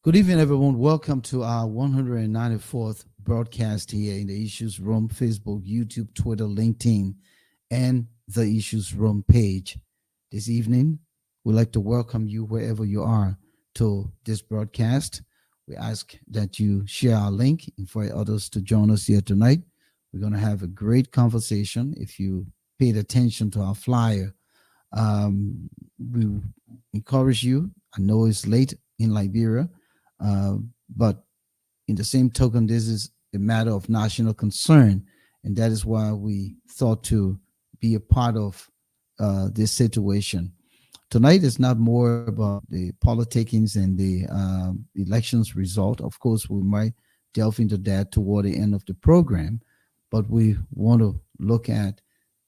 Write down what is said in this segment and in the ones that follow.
Good evening, everyone. Welcome to our 194th broadcast here in the Issues Room, Facebook, YouTube, Twitter, LinkedIn, and the Issues Room page. This evening, we'd like to welcome you wherever you are to this broadcast. We ask that you share our link, invite others to join us here tonight. We're going to have a great conversation. If you paid attention to our flyer, we encourage you. I know it's late in Liberia, uh, but in the same token, this is a matter of national concern, and that is why we thought to be a part of this situation. Tonight is not more about the politicings and the elections result. Of course, we might delve into that toward the end of the program, but we want to look at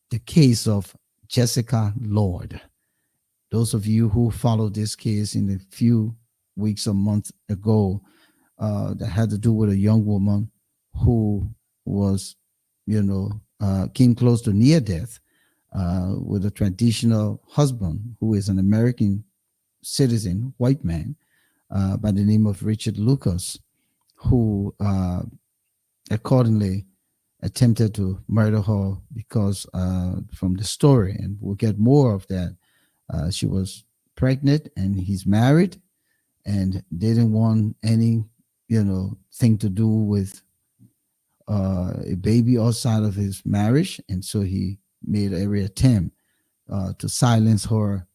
the case of Jessica Lloyd. Those of you who followed this case in a few weeks or months ago, that had to do with a young woman who was, came close to near death with a traditional husband who is an American citizen, white man, by the name of Richard Lucas, who accordingly attempted to murder her because from the story, and we'll get more of that. She was pregnant and he's married and didn't want any, thing to do with a baby outside of his marriage. And so he made every attempt to silence her.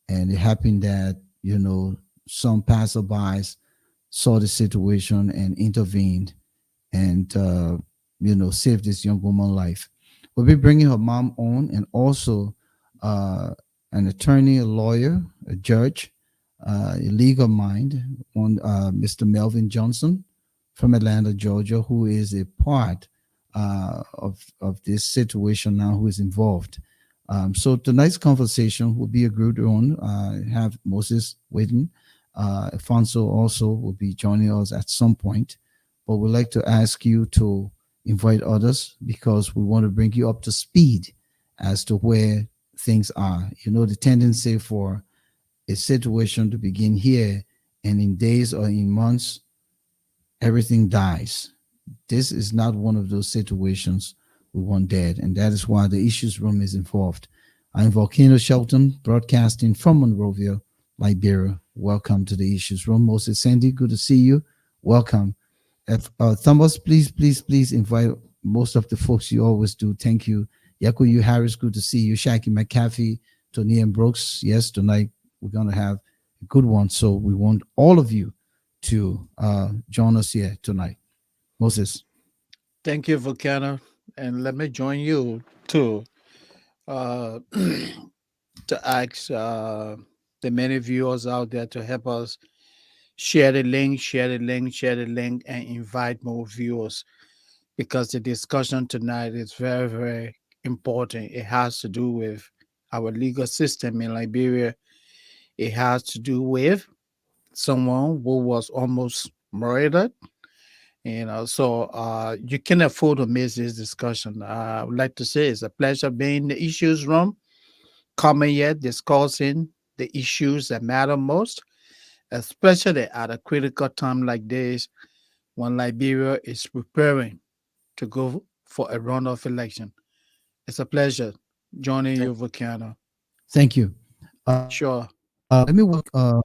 And it happened that, some passerbys saw the situation and intervened and, saved this young woman's life. We'll be bringing her mom on and also an attorney, a lawyer, a judge, a legal mind, one Mr. Melvin Johnson from Atlanta, Georgia, who is a part of this situation now, who is involved. So tonight's conversation will be a good one. Have Moses waiting. Alphonso also will be joining us at some point, but we'd like to ask you to invite others because we want to bring you up to speed as to where things are. The tendency for a situation to begin here and in days or in months, everything dies. This is not one of those situations we want dead, and that is why the Issues Room is involved. I'm Volcano Shelton, broadcasting from Monrovia, Liberia. Welcome to the Issues Room. Moses Sandy, good to see you. Welcome. If Thomas, please invite most of the folks you always do. Thank you. Yakuyu Harris, good to see you. Shaki McCaffey, Tony and Brooks. Yes, tonight we're going to have a good one. So we want all of you to join us here tonight. Moses. Thank you, Volcano. And let me join you too uh, to ask the many viewers out there to help us share the link, share the link, share the link, and invite more viewers because the discussion tonight is very, very important. It has to do with our legal system in Liberia. It has to do with someone who was almost murdered. So you can afford to miss this discussion. I would like to say it's a pleasure being in the issues room, coming here discussing the issues that matter most, especially at a critical time like this when Liberia is preparing to go for a runoff election. It's a pleasure joining you, Volcano. Thank you. Sure. Let me welcome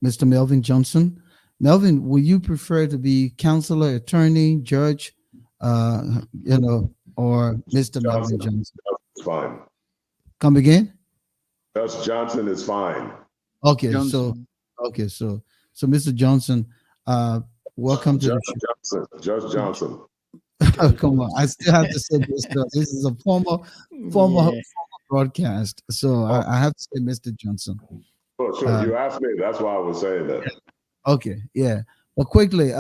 Mr. Melvin Johnson. Melvin, will you prefer to be counselor, attorney, judge, or Mr. Melvin Johnson. Johnson? It's fine. Come again? Judge Johnson is fine. Okay, Johnson. so Mr. Johnson, welcome to the Judge Judge Johnson. show. Come on, I still have to say this. This is a former Yeah. broadcast, so I have to say Mr. Johnson. Oh, sure. You asked me. That's why I was saying that. Okay, yeah. But quickly,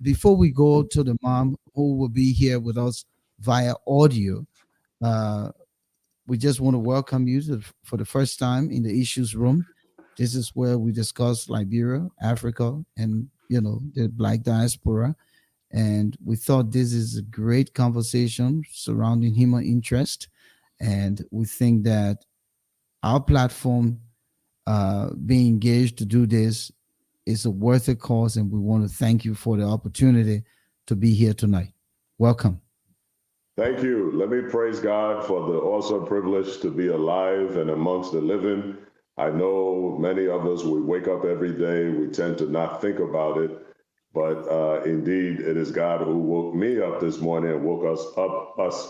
before we go to the mom who will be here with us via audio, uh, we just want to welcome you for the first time in the issues room. This is where we discuss Liberia, Africa, and the Black diaspora. And we thought this is a great conversation surrounding human interest, and we think that our platform being engaged to do this it's a worthy cause, and we want to thank you for the opportunity to be here tonight. Welcome. Thank you. Let me praise God for the awesome privilege to be alive and amongst the living. I know many of us, we wake up every day, we tend to not think about it, but indeed, it is God who woke me up this morning and woke us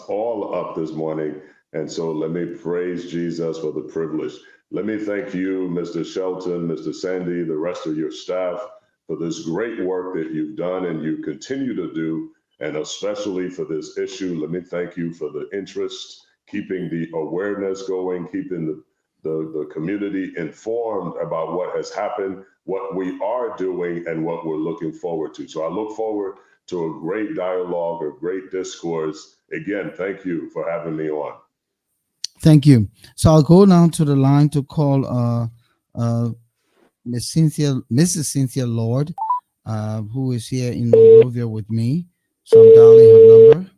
all up this morning. And so let me praise Jesus for the privilege. Let me thank you, Mr. Shelton, Mr. Sandy, the rest of your staff for this great work that you've done and you continue to do, and especially for this issue. Let me thank you for the interest, keeping the awareness going, keeping the community informed about what has happened, what we are doing, and what we're looking forward to. So I look forward to a great dialogue, a great discourse. Again, thank you for having me on. Thank you. So I'll go down to the line to call Mrs. Cynthia Lloyd, who is here in Monrovia with me. So I'm dialing her number.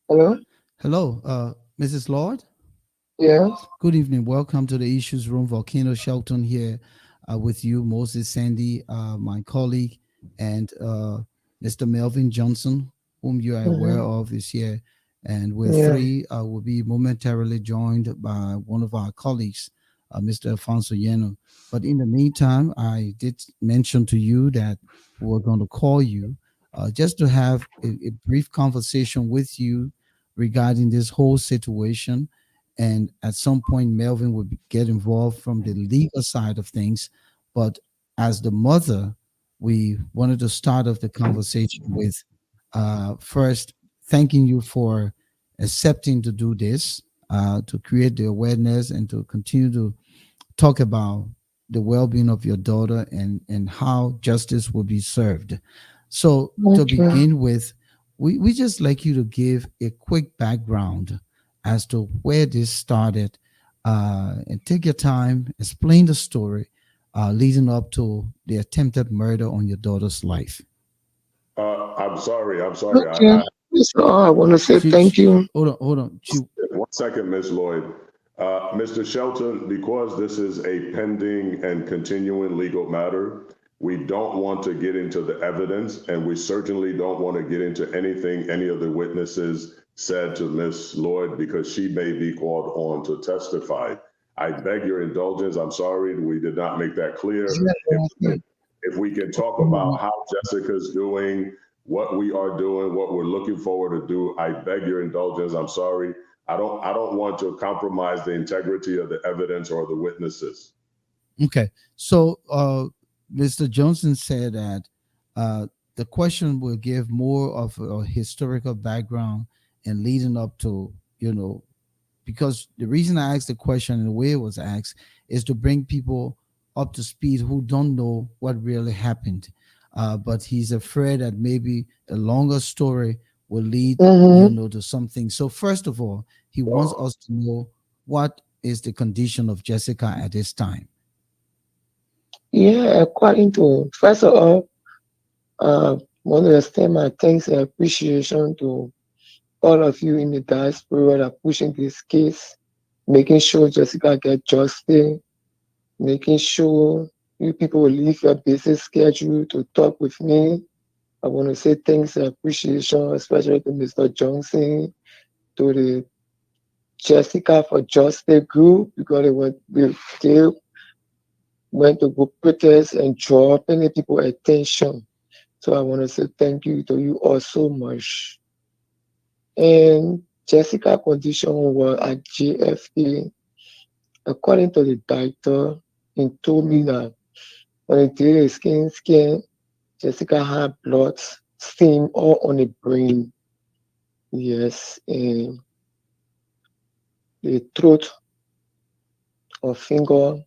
Hello? Hello, Mrs. Lloyd. Yes. Good evening. Welcome to the Issues Room. Volcano Shelton here with you, Moses Sandy, my colleague, and Mr. Melvin Johnson, whom you are aware of, is here. And we're Yeah. three. Will be momentarily joined by one of our colleagues, Mr. Alphonso. But in the meantime, I did mention to you that we're going to call you just to have a brief conversation with you regarding this whole situation. And at some point, Melvin would get involved from the legal side of things. But as the mother, we wanted to start off the conversation with first thanking you for accepting to do this, to create the awareness and to continue to talk about the well-being of your daughter and how justice will be served. So to Okay. begin with, we just like you to give a quick background as to where this started, and take your time, explain the story leading up to the attempted murder on your daughter's life. I'm sorry. Okay. So I want to say thank you. Hold on. 1 second, Ms. Lloyd. Mr. Shelton, because this is a pending and continuing legal matter, we don't want to get into the evidence, and we certainly don't want to get into anything any of the witnesses said to Ms. Lloyd, because she may be called on to testify. I beg your indulgence. I'm sorry we did not make that clear. If we can talk about how Jessica's doing, what we are doing, what we're looking forward to do, I beg your indulgence. I'm sorry. I don't want to compromise the integrity of the evidence or the witnesses. Okay. So Mr. Johnson said that the question will give more of a historical background and leading up to, because the reason I asked the question and the way it was asked is to bring people up to speed who don't know what really happened. But he's afraid that maybe a longer story will lead, to something. So first of all, he wants us to know what is the condition of Jessica at this time. Yeah, according to, first of all, want to extend my thanks and appreciation to all of you in the diaspora that are pushing this case, making sure Jessica get justice, making sure you people will leave your busy schedule to talk with me. I want to say thanks and appreciation, especially to Mr. Johnson, to the Jessica for Justice group, because they went to go protest and draw many people attention. So I want to say thank you to you all so much. And Jessica's condition was at JFK. According to the doctor, he told me that when they did a scan, Jessica had blood stain all on the brain. Yes, and the throat or finger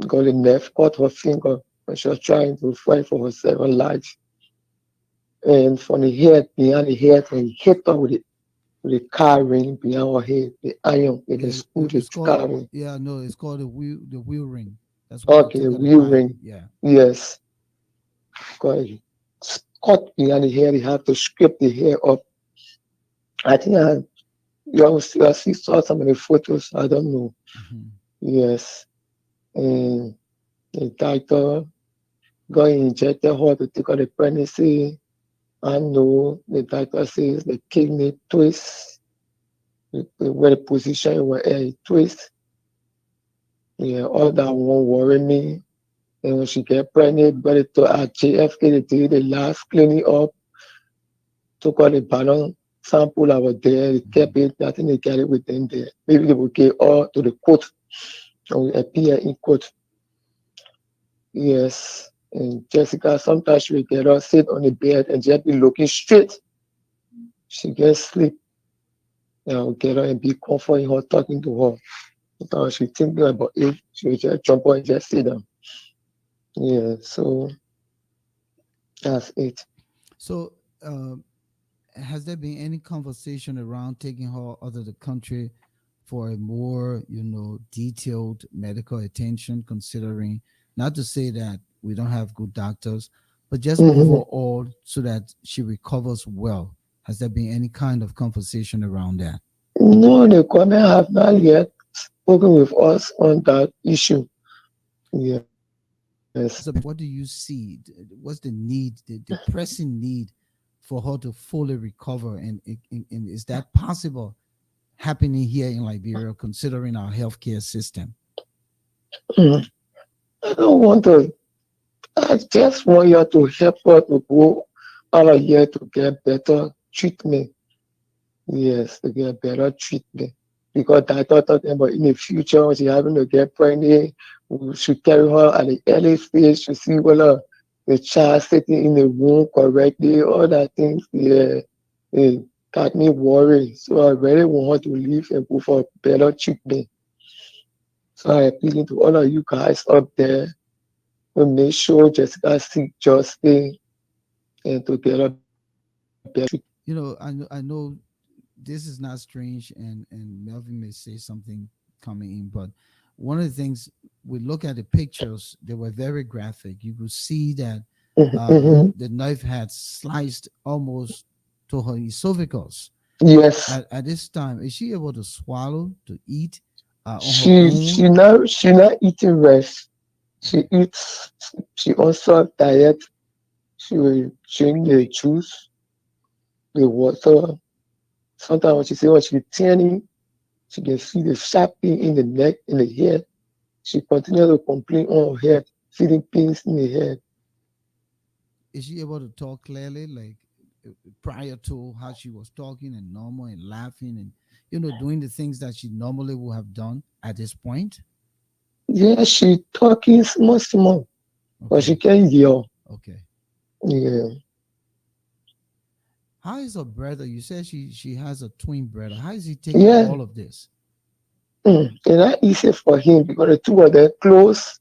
got a nerve cut her finger when she was trying to fight for herself her life. And from the head, behind the head, and hit her with the car ring behind her head, the iron, it is screwed the car ring. Yeah, no, it's called the wheel ring. That's what Okay, the wheel ring. Yeah. Yes. Because cut behind the hair, they have to scrape the hair up. I think I see saw some of the photos. I don't know. Mhm. Yes, and the doctor got injected her to take out the pregnancy. I know the doctor says the kidney twist, where the position where it twist. Yeah, all that won't worry me. And when she get pregnant, got it to at JFK, they did the last cleaning up, took all the balloon sample over there, they kept Mhm. it. I think they got it within there. Maybe they will get all to the court and will appear in court. Yes. And Jessica, sometimes she will get her sit on the bed and just be looking straight. She gets sleep. And I will get her and be comforting her, talking to her. Sometimes she thinking about it, she will just jump on and just sit down. Yeah, so that's it. So, has there been any conversation around taking her out of the country for a more, detailed medical attention, considering not to say that we don't have good doctors, but just Mhm. overall so that she recovers well? Has there been any kind of conversation around that? No, the government have not yet spoken with us on that issue. Yes. So, what do you see? What's the need, the pressing need for her to fully recover? And is that possible happening here in Liberia, considering our healthcare system? Mm. I don't want to, I just want you to help her to go out of here to get better treatment. Yes, to get better treatment. Because I thought talking about in the future, when she having to get pregnant, we should carry her at the early stage to see whether the child sitting in the room correctly, all that things. Yeah, it got me worried. So I really want her to leave and go for better treatment. So I appealing to all of you guys up there to make sure Jessica seek justice and to get a better treatment. I know this is not strange, and Melvin may say something coming in, but one of the things, we look at the pictures, they were very graphic. You could see that Mhm. the knife had sliced almost to her esophagus. Yes. At this time, is she able to swallow, to eat on her She own? she not she not eating rice. She Okay. eats. She also diet. She will drink the juice, the water. Sometimes when she say when she tiny, she can feel the sharp pain in the neck, in the head. She continue to complain on her head, feeling pains in the head. Is she able to talk clearly, like prior to how she was talking and normal and laughing and doing the things that she normally would have done at this point? Yeah, she talking small small, but she Okay. can yell. Okay. Yeah. How is her brother? You said she has a twin brother. How is he taking Yeah. all of this? It's not easy for him because the two of them close.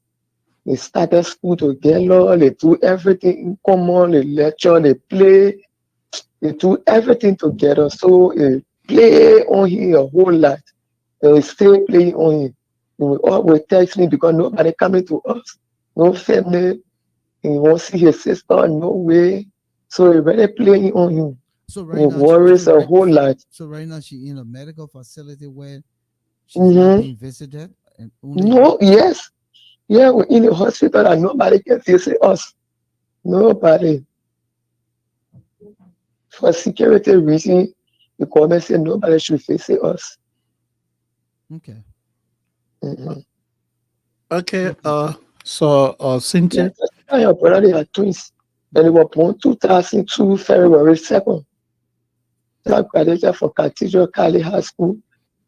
They started school together. They do everything in common. They lecture. They play. They do everything together. So they play on him a whole lot. They will stay playing on him. He will always text me because nobody coming to us. No family. He won't see his sister. No way. So he really playing on him. So He right now, worries a whole lot. right now she in a medical facility where she's not Hmm. being visited, and only you. No, yes. Yeah, we're in the hospital and nobody can visit us. Nobody. For security reason, the government said nobody should visit us. Okay. Uh, Hmm. Okay. So So, Yeah, Cynthia. Jessica and your brother, they are twins. And they okay. were born 2002, February 2nd. Jessica graduated from Cathedral Cali High School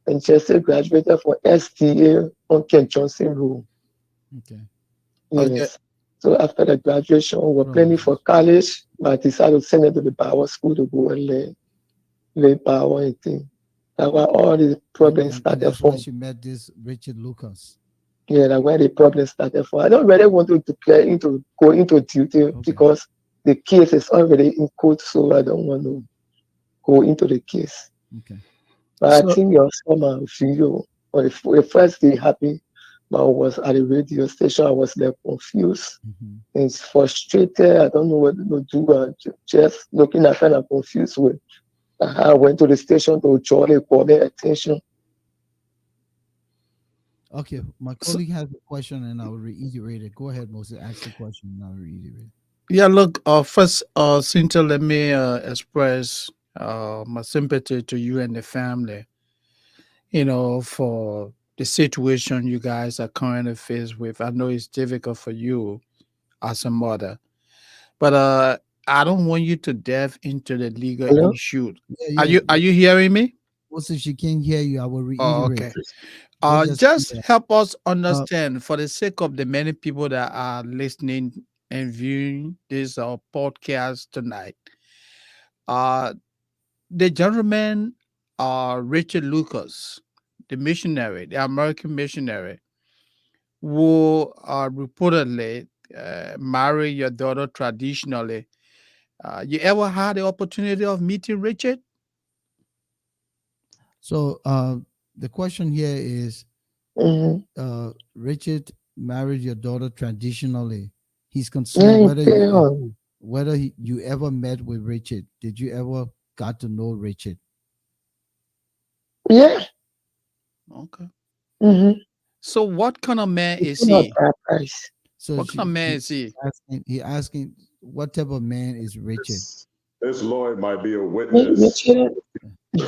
and Jesse graduated from SDA on Ken Johnson Road. Okay. Okay. Yes. So after the graduation, we were Hold on one planning for second. college, but I decided to send them to the Power School to go and learn power and things. That's why all the And, problems and and started that's where from. she met this Richard Lucas. Yeah, that's where the problem started from. I don't really want to get into go into detail Okay. because the case is already in court, so I don't want to go into the case. Okay. But I So, think your summer video or the first day happened, but I was at the radio station. I was like confused Hmm. and frustrated. I don't know what to do. Just looking at kind of confused with. I went to the station to draw the government attention. Okay, my So, colleague has a question, and I'll reiterate it. Go ahead, Moses. Ask the question, and I'll reiterate it. yeah, look, first, Cynthia, let me express my sympathy to you and the family, for the situation you guys are currently faced with. I know it's difficult for you as a mother, but I don't want you to delve into the legal Hello? issue. Yeah, Are yeah. you hearing me? Moses, she can't hear you. I will Oh, reiterate. okay. Let's just do Just that. help us Uh, understand for the sake of the many people that are listening and viewing this podcast tonight. Uh, the gentleman, Richard Lucas, the missionary, the American missionary, who reportedly marry your daughter traditionally. You ever had the opportunity of meeting Richard? so the question here is, Mm-hmm. Richard married your daughter traditionally. He's concerned Yeah, whether carry you on. you ever met with Richard. Did you ever got to know Richard? Yeah. Okay. Mm-hmm. So, what kind of man It's is not he? bad price. What kind of man is He's he? asking, what type of man is Richard? This Lloyd might be a witness, Richard,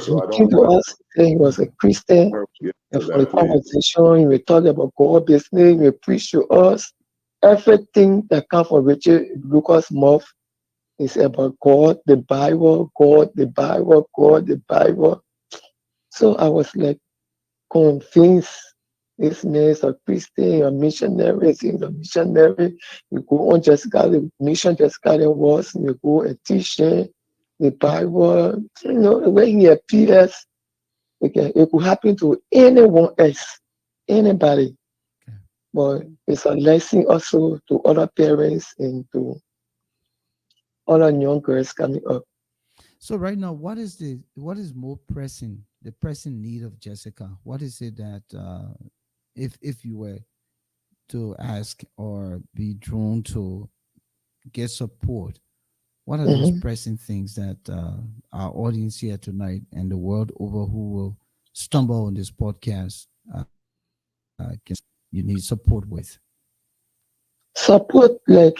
so he I came don't to want us, said he was a Christian, her to get and to for the that, please. conversation, we talked about God business, we preached to us. Everything that comes from Richard Lucas' mouth is about God, the Bible, God, the Bible, God, the Bible. So I was like convinced this man is a Christian, a missionary, he's a missionary. You go on just got the mission, just got it was, you go and teach them the Bible. The way he appears, it could happen to anyone else, anybody. Okay. But it's a lesson also to other parents and to other young girls coming up. So right now, what is more pressing, the pressing need of Jessica? What is it that if you were to ask or be drawn to get support, what are those Mhm. pressing things that our audience here tonight and the world over who will stumble on this podcast can you need support with? Support like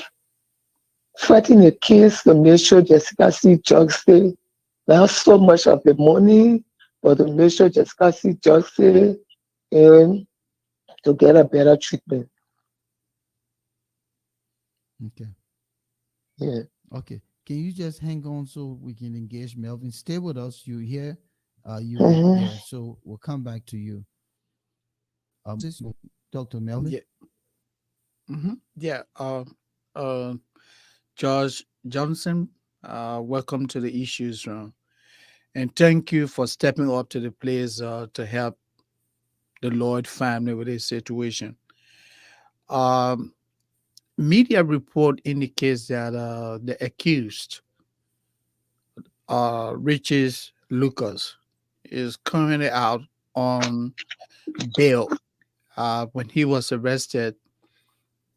fighting a case to make sure Jessica see justice. Not so much of the money, but to make sure Jessica see justice and to get a better treatment. Okay. Yeah. Okay. Can you just hang on so we can engage Melvin? Stay with us. You here? Mhm. Yeah. So we'll come back to you. Dr. Melvin. Yeah. Yeah. Uh, George Johnson, welcome to the Issues Room. And thank you for stepping up to the place to help the Lloyd family with this situation. Um, Media report indicates that the accused, Riches Lucas, is currently out on bail. When he was arrested,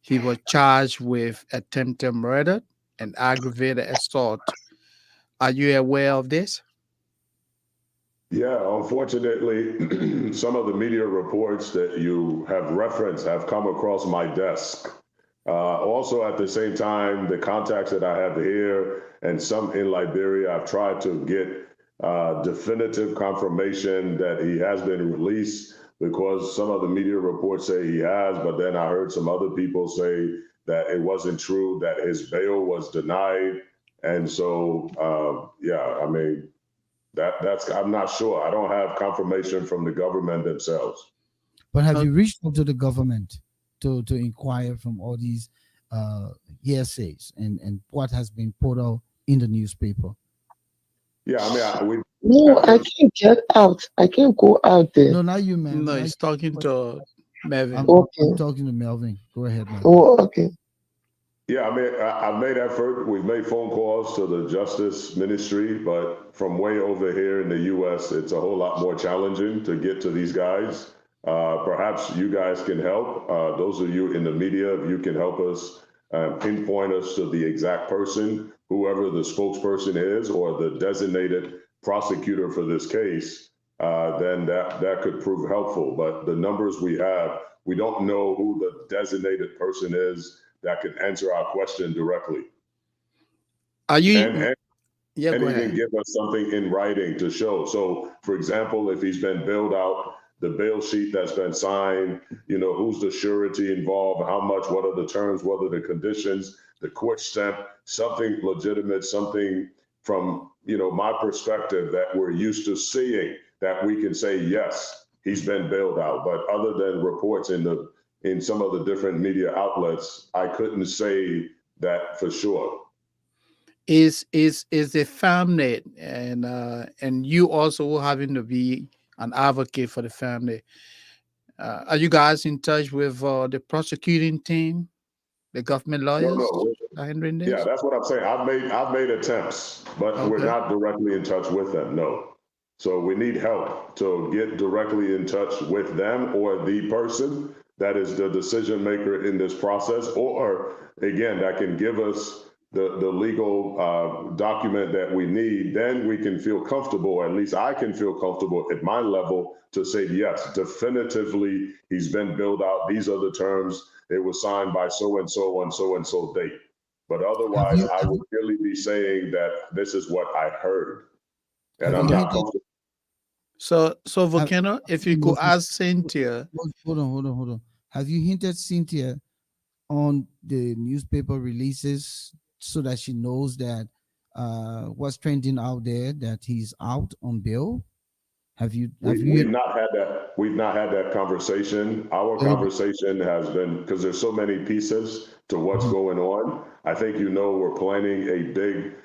he was charged with attempted murder and aggravated assault. Are you aware of this? Yeah, unfortunately, some of the media reports that you have referenced have come across my desk. Also, at the same time, the contacts that I have here and some in Liberia, I've tried to get definitive confirmation that he has been released because some of the media reports say he has, but then I heard some other people say that it wasn't true, that his bail was denied. And so, yeah, I mean, that's I'm not sure. I don't have confirmation from the government themselves. But have Uh, you reached out to the government to inquire from all these uh, hearsays and what has been put out in the newspaper? Yeah, I mean, we No, I after can't get out. I can't go out there. No, not you, ma'am. no, Not he's talking you. to Melvin. I'm Okay. talking to Melvin. Go ahead, Melvin. Oh, okay. yeah, I mean, I've made effort. We've made phone calls to the Justice Ministry, but from way over here in the U.S., it's a whole lot more challenging to get to these guys. Perhaps you guys can help. Those of you in the media, if you can help us pinpoint us to the exact person, whoever the spokesperson is, or the designated prosecutor for this case, then that could prove helpful. But the numbers we have, we don't know who the designated person is that can answer our question directly. Are you? And Yeah, and go even ahead. give us something in writing to show. So, for example, if he's been bailed out, the bail sheet that's been signed, who's the surety involved, how much, what are the terms, what are the conditions, the court stamp, something legitimate, something from, my perspective that we're used to seeing that we can say, yes, he's been bailed out. But other than reports in some of the different media outlets, I couldn't say that for sure. Is a family, and you also having to be an advocate for the family. Are you guys in touch with the prosecuting team, the government No, lawyers no. that are handling Yeah, this? that's what I'm saying. I've made attempts, but we're Okay. not directly in touch with them. No. So we need help to get directly in touch with them or the person that is the decision maker in this process, or again, that can give us the legal document that we need. Then we can feel comfortable, at least I can feel comfortable at my level to say, yes, definitively, he's been billed out. These are the terms. It was signed by so and so on so and so date. But Have otherwise, you I have would you really be saying that this is what I heard, and have I'm you not hinted? comfortable. So Have, Volcano, if you could Moses, ask Cynthia. hold on. Have you hinted Cynthia on the newspaper releases so that she knows that what's trending out there that he's out on bail? Have you We've not had that conversation. Our very good. conversation has been, because there's so many pieces to what's Mhm. going on. I think we're planning a big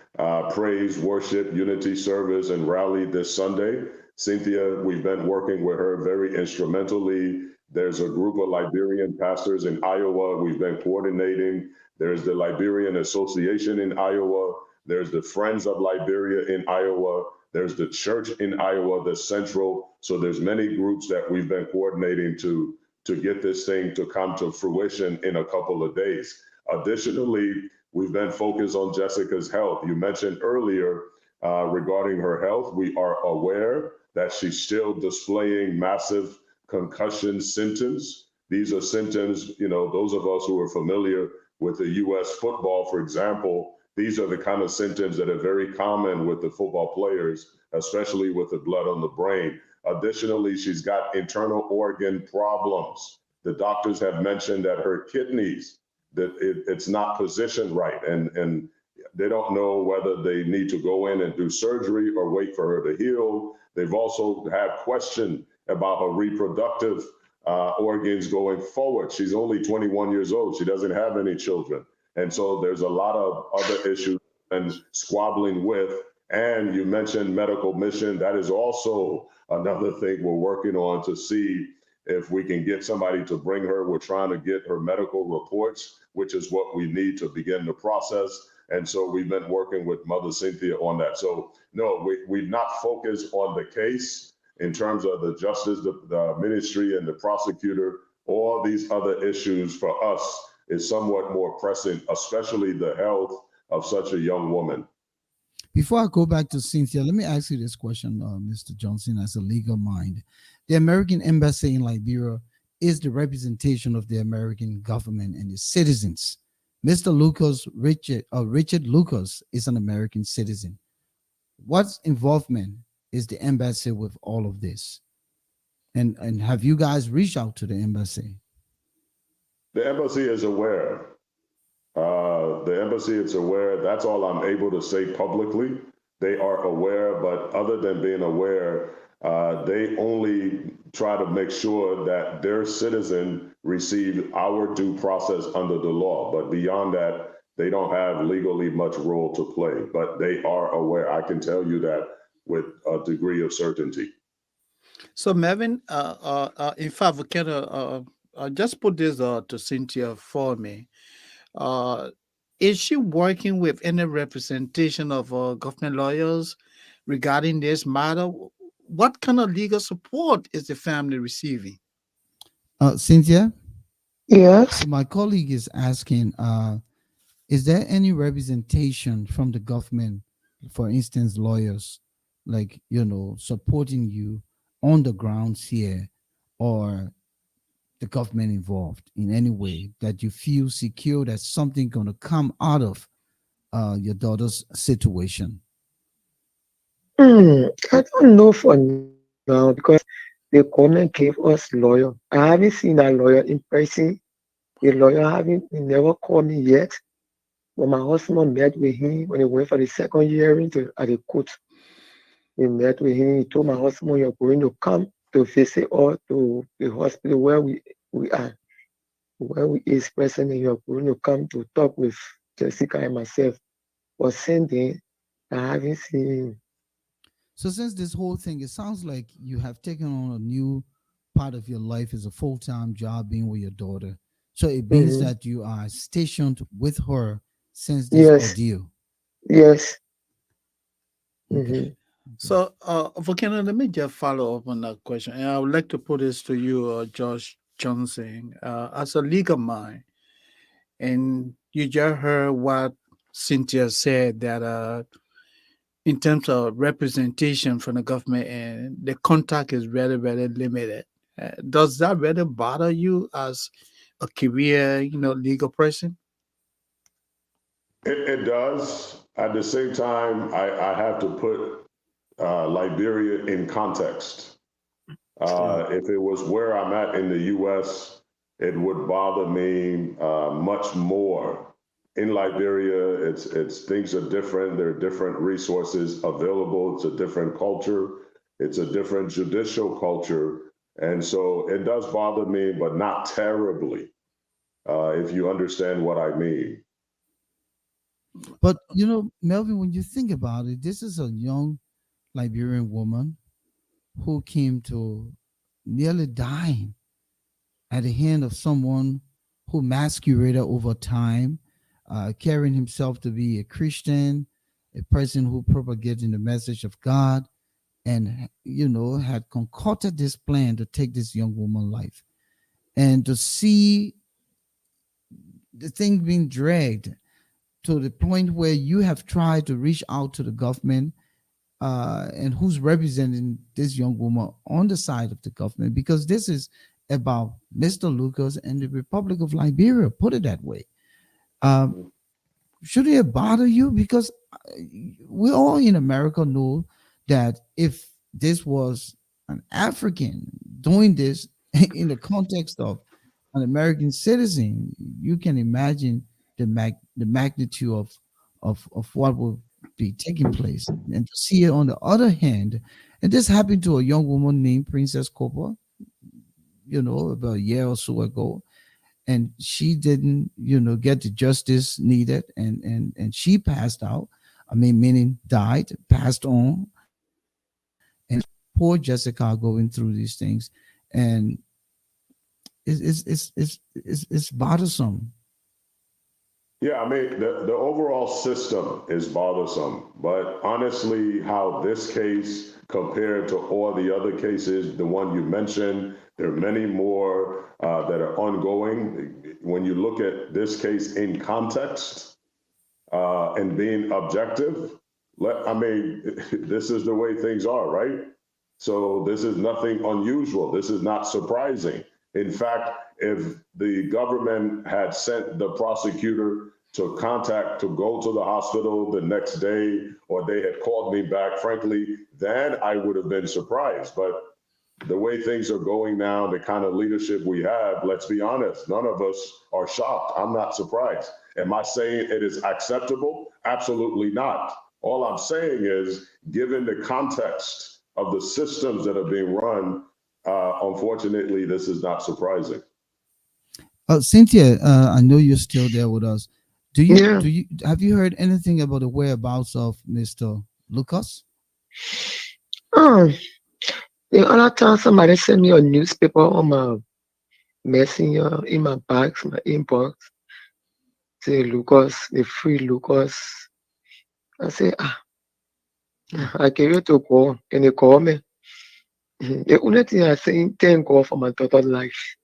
praise, worship, unity service and rally this Sunday. Cynthia, we've been working with her very instrumentally. There's a group of Liberian pastors in Iowa we've been coordinating. There's the Liberian Association in Iowa. There's the Friends of Liberia in Iowa. There's the church in Iowa, the central. So there's many groups that we've been coordinating to get this thing to come to fruition in a couple of days. Additionally, we've been focused on Jessica's health. You mentioned earlier regarding her health. We are aware that she's still displaying massive concussion symptoms. These are symptoms, those of us who are familiar with the U.S. football, for example, these are the kind of symptoms that are very common with the football players, especially with the blood on the brain. Additionally, she's got internal organ problems. The doctors have mentioned that her kidneys, that it's not positioned right, and they don't know whether they need to go in and do surgery or wait for her to heal. They've also had question about her reproductive organs going forward. She's only 21 years old. She doesn't have any children. And so there's a lot of other issues and squabbling with. And you mentioned medical mission. That is also another thing we're working on to see if we can get somebody to bring her. We're trying to get her medical reports, which is what we need to begin the process. And so we've been working with Mother Cynthia on that. So no, we've not focused on the case in terms of the justice, the ministry and the prosecutor. All these other issues for us is somewhat more pressing, especially the health of such a young woman. Before I go back to Cynthia, let me ask you this question, Mr. Johnson, as a legal mind. The American embassy in Liberia is the representation of the American government and its citizens. Mr. Richard Lucas is an American citizen. What involvement is the embassy with all of this? And have you guys reached out to the embassy? The embassy is aware. The embassy is aware. That's all I'm able to say publicly. They are aware, but other than being aware, they only try to make sure that their citizen receive our due process under the law. But beyond that, they don't have legally much role to play. But they are aware. I can tell you that with a degree of certainty. So Melvin, in fact, Volcano, just put this to Cynthia for me. Uh, is she working with any representation of government lawyers regarding this matter? What kind of legal support is the family receiving? Cynthia, so Yes. my colleague is asking, is there any representation from the government, for instance, lawyers, like, supporting you on the grounds here, or the government involved in any way, that you feel secure that something going to come out of your daughter's situation? I don't know for now because the government gave us lawyer. I haven't seen that lawyer in person. The lawyer haven't he never called me yet. But my husband met with him when he went for the second hearing at the court. He met with him. He told my husband, "You're going to come to visit or to the hospital we are, where we is present, and you're going to come to talk with Jessica and myself." But since then, I haven't seen him. So since this whole thing, it sounds like you have taken on a new part of your life as a full-time job being with your daughter. So it means Hmm. that you are stationed with her since this Yes, ordeal. yes. Okay. Hmm. Okay. So, Volcano, let me just follow up on that question. And I would like to put this to you, Josh Johnson, as a legal mind. And you just heard what Cynthia said that in terms of representation from the government and the contact is very, very limited. Does that really bother you as a career, legal person? It does. At the same time, I have to put Liberia in context. True. If it was where I'm at in the U.S., it would bother me much more. In Liberia, it's things are different. There are different resources available. It's a different culture. It's a different judicial culture, and so it does bother me, but not terribly. If you understand what I mean. But Melvin, when you think about it, this is a young Liberian woman who came to nearly dying at the hand of someone who masqueraded over time, carrying himself to be a Christian, a person who propagating the message of God, and had concocted this plan to take this young woman's life, and to see the thing being dragged to the point where you have tried to reach out to the government, and who's representing this young woman on the side of the government, because this is about Mr. Lucas and the Republic of Liberia, put it that way. Um, should it bother you? Because we all in America know that if this was an African doing this in the context of an American citizen, you can imagine the magnitude of what will be taking place. And to see it on the other hand, and this happened to a young woman named Princess Copper, about a year or so ago, and she didn't get the justice needed, and she passed out. I mean, meaning died, passed on. And poor Jessica going through these things, and it's bothersome. Yeah, I mean, the overall system is bothersome, but honestly, how this case compared to all the other cases, the one you mentioned, there are many more that are ongoing. When you look at this case in context and being objective, I mean, this is the way things are, right? So this is nothing unusual. This is not surprising. In fact, if the government had sent the prosecutor to go to the hospital the next day, or they had called me back, frankly, then I would have been surprised. But the way things are going now, the kind of leadership we have, let's be honest, none of us are shocked. I'm not surprised. Am I saying it is acceptable? Absolutely not. All I'm saying is, given the context of the systems that are being run, unfortunately, this is not surprising. Cynthia, I know you're still there with us. Do you Yeah. do you have you heard anything about the whereabouts of Mr. Lucas? Um, the other time somebody sent me a newspaper on my messenger in my box, my inbox, say Lucas, the free Lucas. I say, I gave you to call. Can you call me? The only thing I say, thank God for my daughter's life.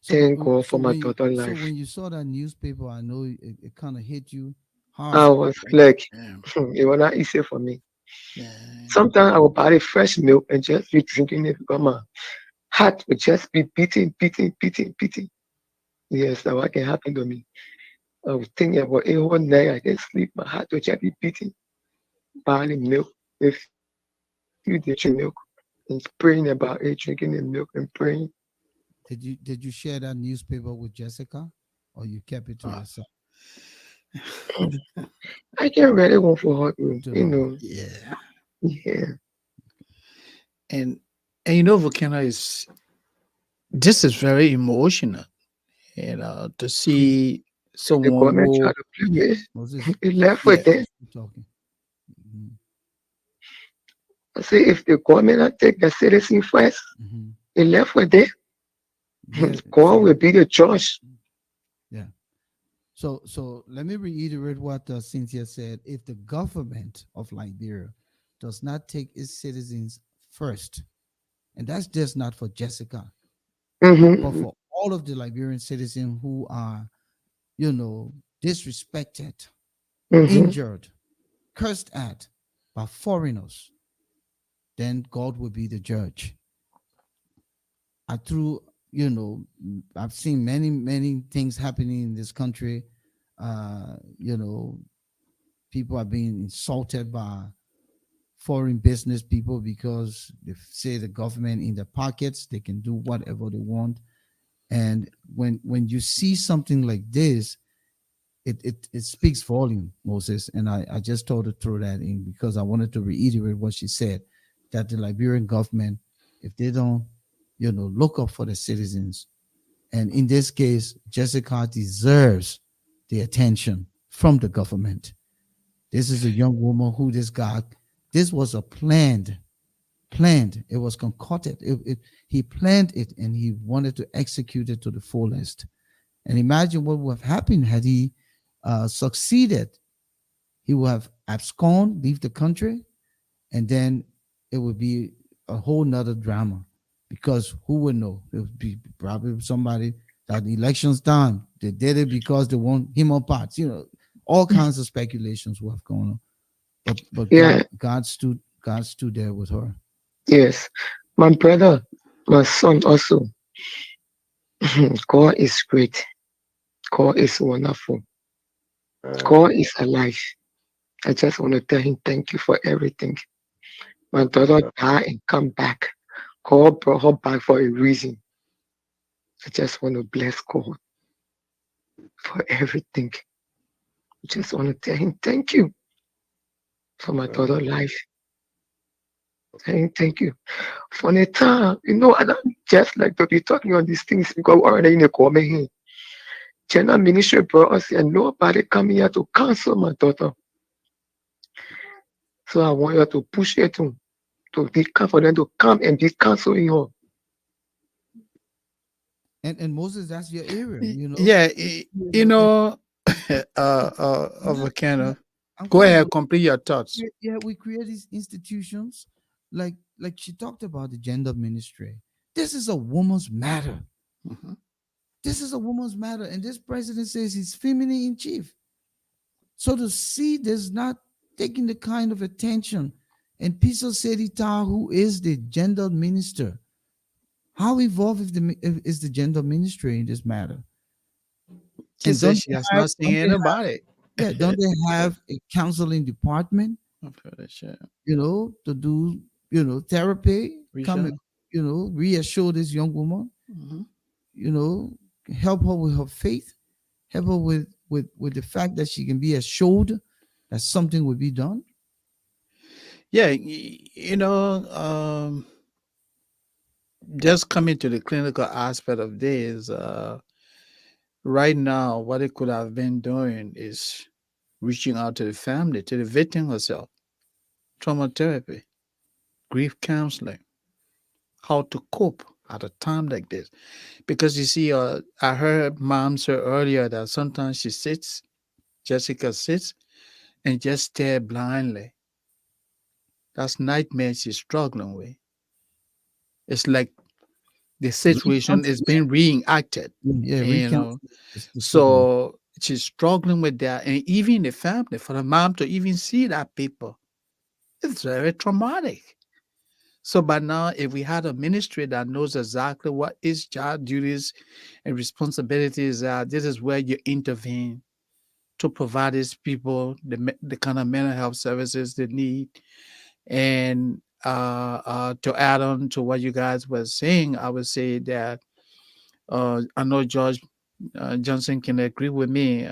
So, Thank God for my daughter's so life. when you saw that newspaper, I know it kind of hit you. I Hard. was like, Yeah. it was not easy for me. Yeah. Sometimes I will buy the fresh milk and just be drinking it because my heart would just be beating, beating, beating, beating. Yes, that's what can happen to me. I was thinking about a whole night, I can sleep, my heart would just be beating, buying milk, a few days drinking milk and praying about it, drinking the milk and praying. Did you share that newspaper with Jessica, or you kept it to Uh, yourself? I can really want for her, To her. yeah. yeah. And you know, Volcano is this is very emotional. To see The someone government try who, to play with it, Moses, it left yeah, with them. keep talking. Mhm. I say if the government not take the citizen first, Mhm. it left with them. Yeah. God So will be the judge. yeah. So let me reiterate what Cynthia said. If the government of Liberia does not take its citizens first, and that's just not for Jessica, but Mm-hmm, for all of the Liberian citizens who are, you know, disrespected, mm-hmm, injured, cursed at by foreigners, then God will be the judge. I through I've seen many things happening in this country. You know, people are being insulted by foreign business people because they say the government in their pockets, they can do whatever they want. And when you see something like this, it speaks volume, Moses. And I just told her to throw that in because I wanted to reiterate what she said, that the Liberian government, if they don't, look up for the citizens, and in this case, Jessica deserves the attention from the government. This is a young woman who this was a planned. It was concocted. He planned it and he wanted to execute it to the fullest. And imagine what would have happened had he succeeded. He would have absconded, leave the country, and then it would be a whole nother drama because who would know? It would be probably somebody that the election's done. They did it because they want him on parts. All kinds of speculations will have gone on. But yeah, God stood there with her. yes. My brother, my son also. God is great. God is wonderful. And God is alive. I just want to tell him thank you for everything. My daughter died and come back. God brought her back for a reason. I just want to bless God for everything. I just want to tell him thank you for my uh, daughter's life. Tell him thank you. For the time, I don't just like to be talking on these things because we're already in the comment here. General ministry brought us and nobody come here to counsel my daughter. So I want you to push her to be for them to come and be counseling her. And Moses, that's your area, yeah, and not, Volcano. I'm Go coming. ahead, complete your thoughts. Yeah, we create these institutions, like she talked about the gender ministry. This is a woman's matter. Mhm. This is a woman's matter, and this president says he's feminine in chief. So to see this not taking the kind of attention, and Pisa Sedita, who is the gender minister, how involved is the gender ministry in this matter? She And said she has not seen don't they have anybody. yeah, don't they have a counseling department, I'm pretty sure. to do, therapy, We come and, shall. reassure this young woman, Mhm. you know, help her with her faith, help her with the fact that she can be assured that something will be done. Yeah, just coming to the clinical aspect of this, right now, what it could have been doing is reaching out to the family, to the victim herself, trauma therapy, grief counseling, how to cope at a time like this. Because you see, I heard mom say earlier that sometimes she sits, Jessica sits, and just stare blindly. That's nightmare she's struggling with. It's like the situation is Recounsel, being reenacted, yeah, you know. recounsel is the signal. So She's struggling with that, and even the family, for the mom to even see that paper, it's very traumatic. So by now, if we had a ministry that knows exactly what is job duties and responsibilities are, this is where you intervene to provide these people the kind of mental health services they need. And to add on to what you guys were saying, I would say that I know George Johnson can agree with me.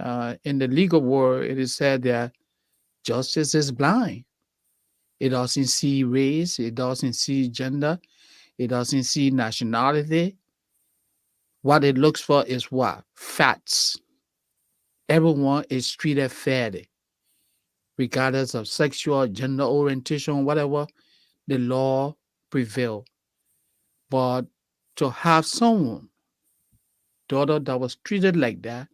In the legal world, it is said that justice is blind. It doesn't see race, it doesn't see gender, it doesn't see nationality. What it looks for is what? Facts. Everyone is treated fairly, regardless of sexual, gender orientation, whatever. The law prevail. But to have someone, daughter, that was treated like that,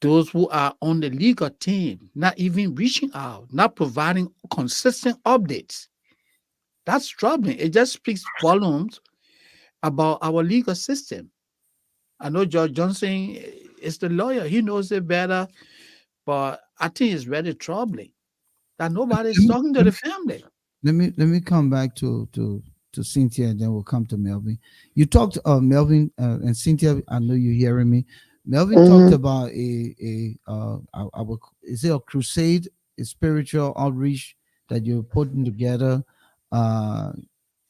those who are on the legal team not even reaching out, not providing consistent updates, that's troubling. It just speaks volumes about our legal system. I know George Johnson is the lawyer, he knows it better, but I think it's very troubling that nobody's Let me, talking to let the me family. let me come back to Cynthia, and then we'll come to Melvin. You talked Melvin and Cynthia. I know you're hearing me. Melvin talked Mm-hmm. about is it a crusade, a spiritual outreach that you're putting together? Uh,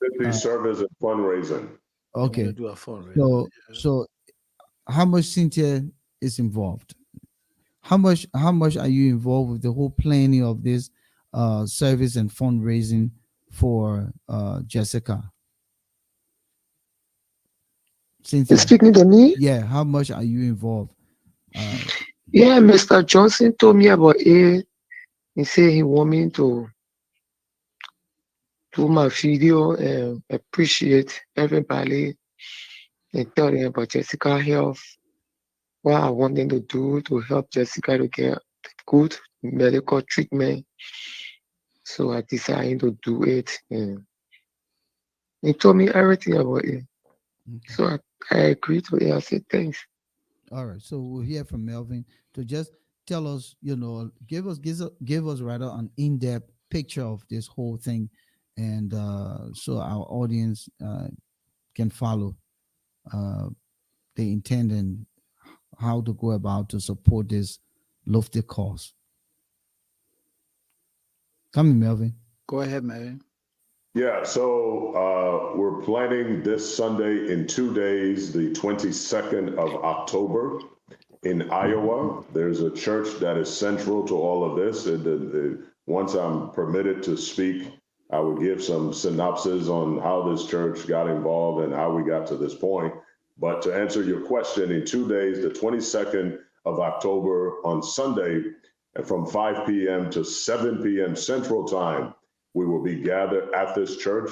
City uh, service and fundraising. They want to okay, do a fundraiser. so how much Cynthia is involved? How much are you involved with the whole planning of this service and fundraising for Jessica? You Cynthia, speaking to me? yeah, how much are you involved? Uh, Yeah, Mr. Johnson told me about it. He said he want me to do my video and appreciate everybody and tell them about Jessica health, what I want them to do to help Jessica to get good medical treatment. So I decided to do it, and he told me everything about it. okay. So I agreed to it. I said thanks. All right. So we'll hear from Melvin to just tell us, give us rather an in-depth picture of this whole thing, and so our audience can follow uh, the intent and how to go about to support this lofty cause. Come in, Melvin. Go ahead, man. Yeah, so we're planning this Sunday in 2 days, the 22nd of October in Iowa. There's a church that is central to all of this. Once I'm permitted to speak, I will give some synopsis on how this church got involved and how we got to this point. But to answer your question, in 2 days, the 22nd of October on Sunday, from 5 p.m. to 7 p.m. Central Time, we will be gathered at this church.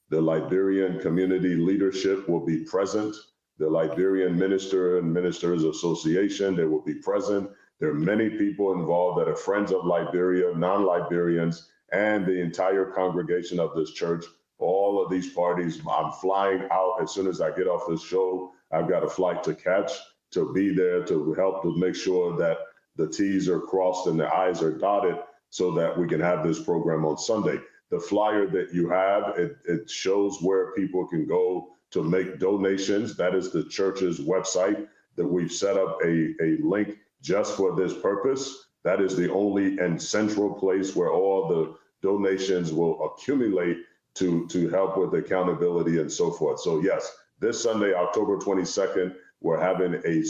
The Liberian community leadership will be present. The Liberian Minister and Ministers Association, they will be present. There are many people involved that are friends of Liberia, non-Liberians, and the entire congregation of this church. All of these parties, I'm flying out as soon as I get off this show. I've got a flight to catch to be there to help to make sure that the T's are crossed and the I's are dotted so that we can have this program on Sunday. The flyer that you have, it shows where people can go to make donations. That is the church's website that we've set up a link just for this purpose. That is the only and central place where all the donations will accumulate to help with accountability and so forth. So yes, this Sunday, October 22nd, we're having a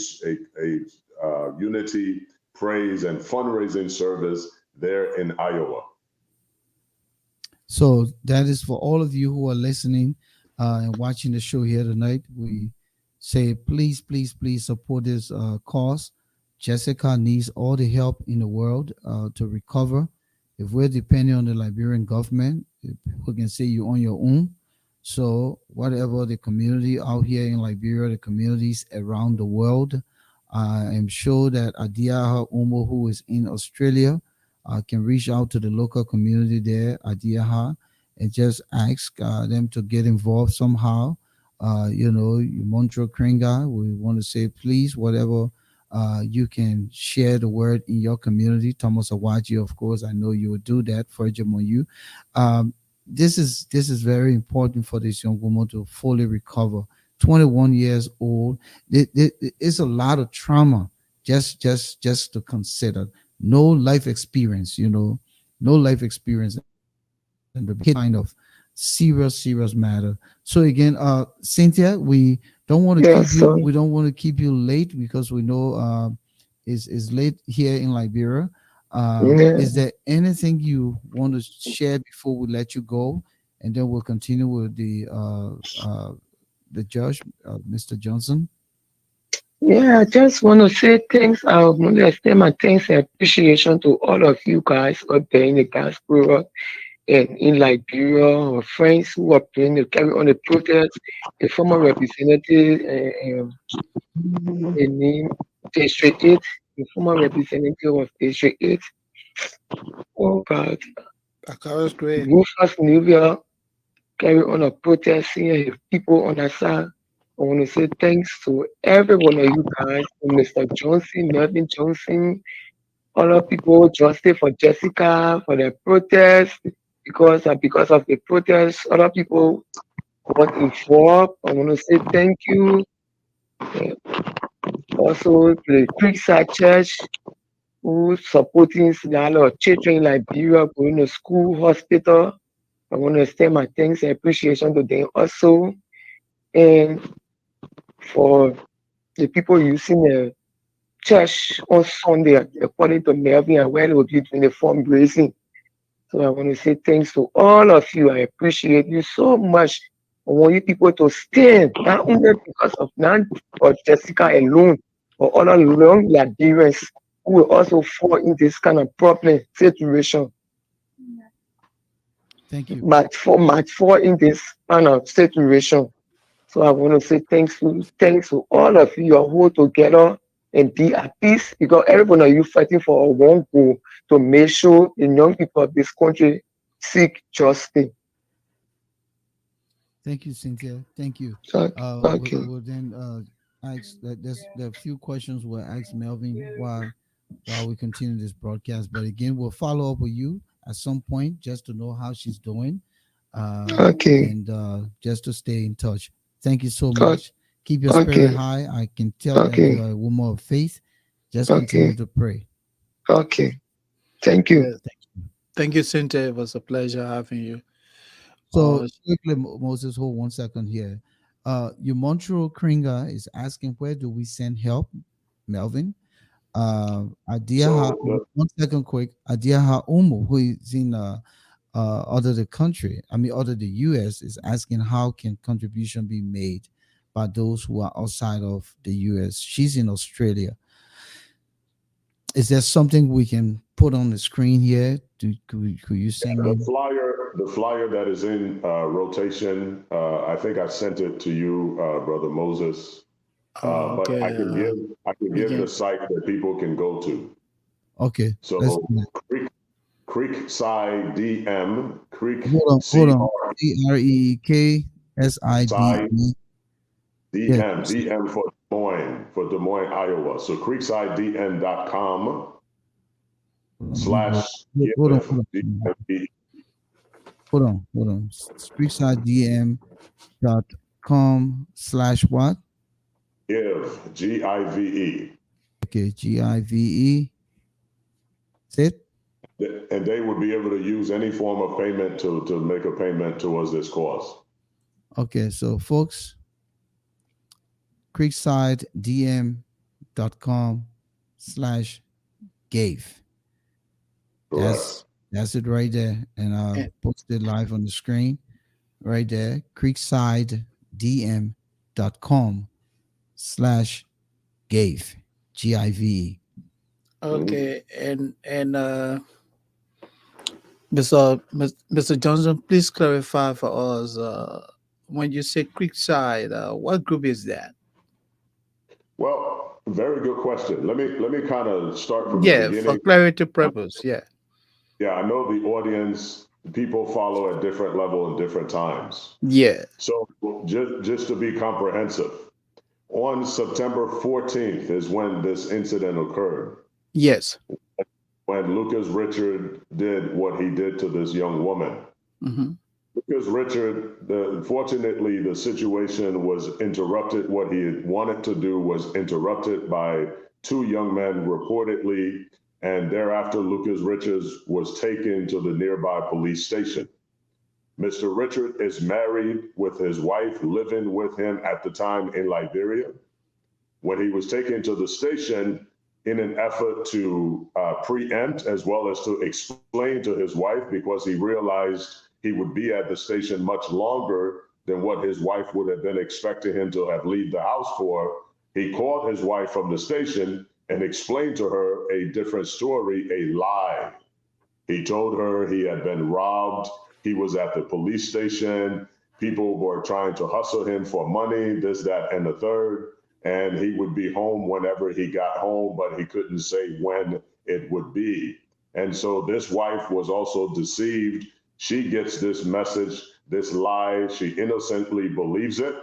unity, praise, and fundraising service there in Iowa. So that is for all of you who are listening and watching the show here tonight. We say, please, please, please support this cause. Jessica needs all the help in the world to recover. If we're depending on the Liberian government, people can say you're on your own. So whatever the community out here in Liberia, the communities around the world, I am sure that Adiaha Umo, who is in Australia, can reach out to the local community there, Adiaha, and just ask them to get involved somehow. You Montreal Kringa, we want to say, please, whatever you can share the word in your community. Thomas Awaji, of course, I know you will do that for you. Um, this is very important for this young woman to fully recover. 21 years old. It's a lot of trauma just to consider. No life experience, no life experience, and the kind of serious matter. So again, Cynthia, we don't want to keep Yes, you sir. we don't want to keep you late because we know is late here in Liberia. Yeah. Is there anything you want to share before we let you go, and then we'll continue with the judge, Mr. Johnson? Yeah, I just want to say thanks. I want to extend my thanks and appreciation to all of you guys up there in the diaspora and in Liberia, our friends who are playing to carry on the protest, the former representative, the name District 8, the former representative of District 8. Oh God, Akara's great. Rufus Nubia carry on a protest here, people on our side. I want to say thanks to every one of you guys, to Mr. Johnson, Melvin Johnson, other people, Justice for Jessica, for the protest, because of the protest, other people got involved. I want to say thank you. Uh, Also, to the Creekside Church, who supporting a lot of children in Liberia going to school, hospital. I want to extend my thanks and appreciation to them also. And for the people using the church on Sunday, according to Melvin, and where they will be doing the fundraising. So I want to say thanks to all of you. I appreciate you so much. I want you people to stand, not only because of not or Jessica alone, but other young Liberians who will also fall in this kind of problem situation. Thank you. Might fall in this kind of situation. So I want to say thanks to all of you who hold together and be at peace because every one of you fighting for one goal to make sure the young people of this country seek justice. Thank you, Cynthia. Thank you. So, okay, We'll then ask that there are a few questions we'll ask Melvin while we continue this broadcast. But again, we'll follow up with you at some point just to know how she's doing, okay, and just to stay in touch. Thank you so o- much. Keep your spirit okay, high. I can tell that you okay, are a woman of faith. Just continue okay, to pray. okay. Thank you. Yes. Thank you, Cynthia. It was a pleasure having you. So Uh, quickly, Moses, hold 1 second here. Your Montreal Kringa is asking, where do we send help, Melvin? Adiaha, So the 1 second quick. Adiaha Umu, who is in other the country, I mean, other the US, is asking how can contribution be made by those who are outside of the US. She's in Australia. Is there something we can put on the screen here? Could you send me? the flyer that is in rotation, I think I sent it to you, Brother Moses. But okay. I can We give the can. site that people can go to. Okay, let's So do that. Creekside DM, Hold on. CREEKSIDE. Side Yeah. DM for Des Moines, Iowa. So creeksidedm.com Hold slash give hold on. DMV, Hold on. StreetSideDM.com/what? GIVE. Okay, GIVE. That's it. And they would be able to use any form of payment to make a payment towards this cause. Okay, so folks, creeksidedm.com/gave. Correct. That's it right there. And And, posted live on the screen right there. creeksidedm.com/gave. GIVE. Mhm. okay. And Mr. Johnson, please clarify for us. When you say Creekside, what group is that? Well, very good question. Let me kind of start from the Yeah, for beginning. clarity purpose. Yeah. Yeah, I know the audience, people follow at different level and different times. Yeah. So just to be comprehensive, On September 14th is when this incident occurred, Yes. when Lucas Richard did what he did to this young woman. Mm-hmm. Lucas Richard, fortunately, the situation was interrupted. What he had wanted to do was interrupted by two young men reportedly, and thereafter Lucas Richards was taken to the nearby police station. Mr. Richard is married with his wife living with him at the time in Liberia. When he was taken to the station in an effort to preempt as well as to explain to his wife, because he realized he would be at the station much longer than what his wife would have been expecting him to have left the house for, he called his wife from the station and explained to her a different story, a lie. He told her he had been robbed. He was at the police station. People were trying to hustle him for money, this, that, and the third. And he would be home whenever he got home, but he couldn't say when it would be. And so this wife was also deceived. She gets this message, this lie. She innocently believes it.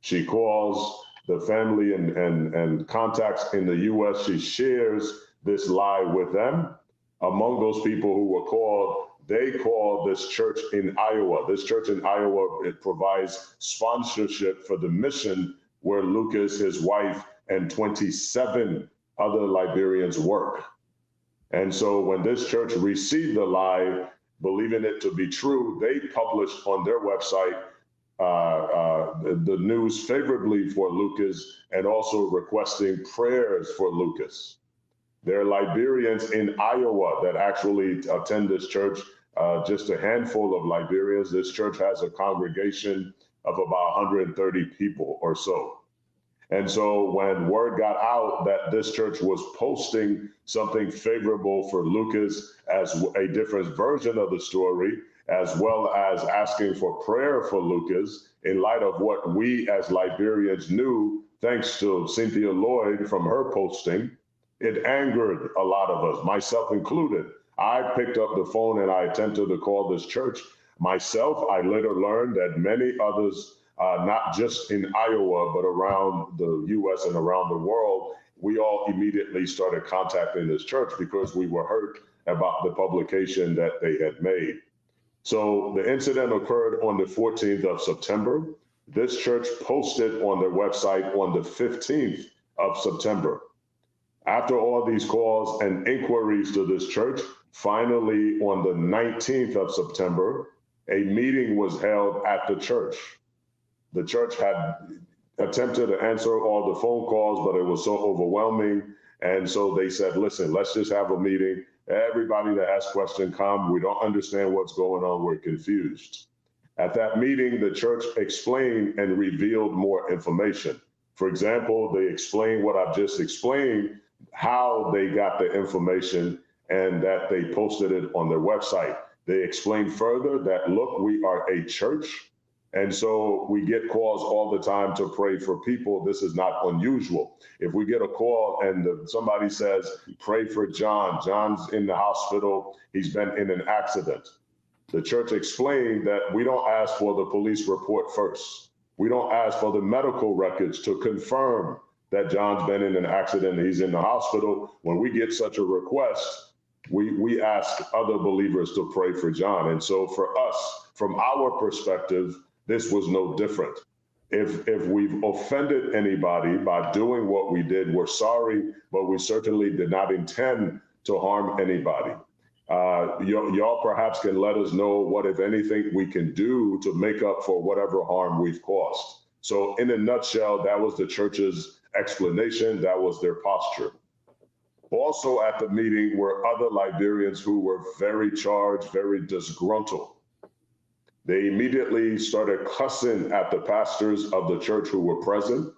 She calls the family and contacts in the U.S. She shares this lie with them. Among those people who were called, they called this church in Iowa. This church in Iowa, it provides sponsorship for the mission where Lucas, his wife, and 27 other Liberians work. And so when this church received the lie, believing it to be true, they published on their website the news favorably for Lucas and also requesting prayers for Lucas. There are Liberians in Iowa that actually attend this church, just a handful of Liberians. This church has a congregation of about 130 people or so. And so when word got out that this church was posting something favorable for Lucas as a different version of the story, as well as asking for prayer for Lucas, in light of what we as Liberians knew, thanks to Cynthia Lloyd from her posting, it angered a lot of us, myself included. I picked up the phone and I attempted to call this church. Myself, I later learned that many others, not just in Iowa, but around the US and around the world, we all immediately started contacting this church because we were hurt about the publication that they had made. So the incident occurred on the 14th of September. This church posted on their website on the 15th of September. After all these calls and inquiries to this church, finally on the 19th of September, a meeting was held at the church. The church had attempted to answer all the phone calls, but it was so overwhelming. And so they said, listen, let's just have a meeting. Everybody that has questions, come. We don't understand what's going on. We're confused. At that meeting, the church explained and revealed more information. For example, they explained what I've just explained, how they got the information and that they posted it on their website. They explained further that, look, we are a church. And so we get calls all the time to pray for people. This is not unusual. If we get a call and somebody says, pray for John. John's in the hospital. He's been in an accident. The church explained that we don't ask for the police report first. We don't ask for the medical records to confirm that John's been in an accident and he's in the hospital. When we get such a request, we ask other believers to pray for John. And so for us, from our perspective, this was no different. If we've offended anybody by doing what we did, we're sorry, but we certainly did not intend to harm anybody. Y'all perhaps can let us know what, if anything, we can do to make up for whatever harm we've caused. So in a nutshell, that was the church's explanation. That was their posture. Also at the meeting were other Liberians who were very charged, very disgruntled. They immediately started cussing at the pastors of the church who were present.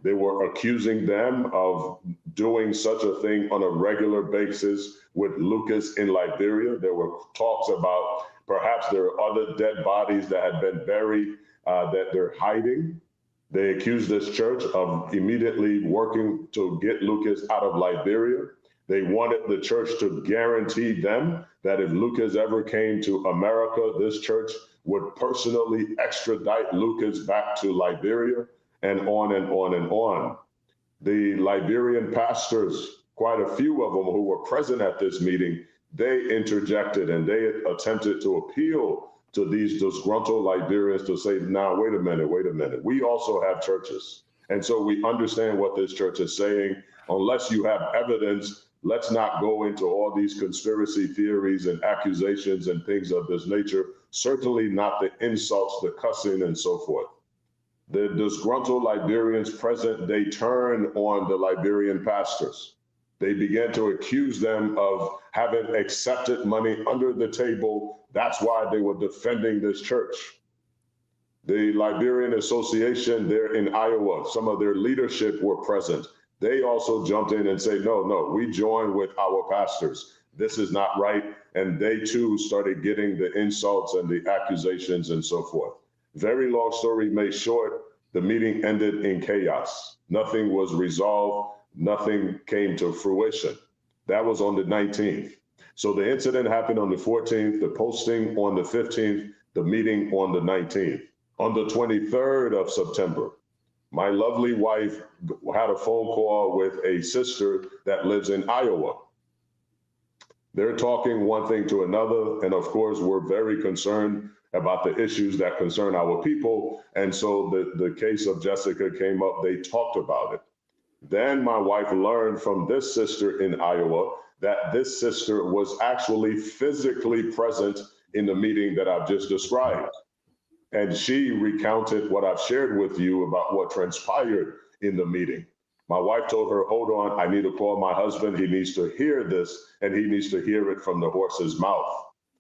They were accusing them of doing such a thing on a regular basis with Lucas in Liberia. There were talks about perhaps there are other dead bodies that had been buried that they're hiding. They accused this church of immediately working to get Lucas out of Liberia. They wanted the church to guarantee them that if Lucas ever came to America, this church would personally extradite Lucas back to Liberia. and on and on and on. The Liberian pastors, quite a few of them who were present at this meeting, they interjected and they attempted to appeal to these disgruntled Liberians to say, now, wait a minute. We also have churches. And so we understand what this church is saying. Unless you have evidence, let's not go into all these conspiracy theories and accusations and things of this nature, certainly not the insults, the cussing, and so forth. The disgruntled Liberians present, they turned on the Liberian pastors. They began to accuse them of having accepted money under the table. That's why they were defending this church. The Liberian Association there in Iowa, some of their leadership were present. They also jumped in and said, no, we join with our pastors. This is not right. And they too started getting the insults and the accusations and so forth. Very long story made short, the meeting ended in chaos. Nothing was resolved. Nothing came to fruition. That was on the 19th. So the incident happened on the 14th, the posting on the 15th, the meeting on the 19th. On the 23rd of September, my lovely wife had a phone call with a sister that lives in Iowa. They're talking one thing to another, and of course, we're very concerned about the issues that concern our people. And so the case of Jessica came up, they talked about it. Then my wife learned from this sister in Iowa that this sister was actually physically present in the meeting that I've just described. And she recounted what I've shared with you about what transpired in the meeting. My wife told her, hold on, I need to call my husband. He needs to hear this, and he needs to hear it from the horse's mouth.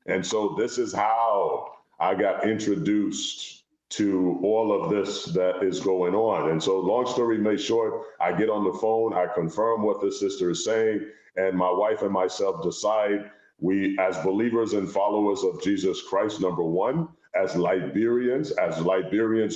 And so this is how I got introduced to all of this that is going on. And so long story made short, I get on the phone, I confirm what the sister is saying, and my wife and myself decide we, as believers and followers of Jesus Christ, number one, as Liberians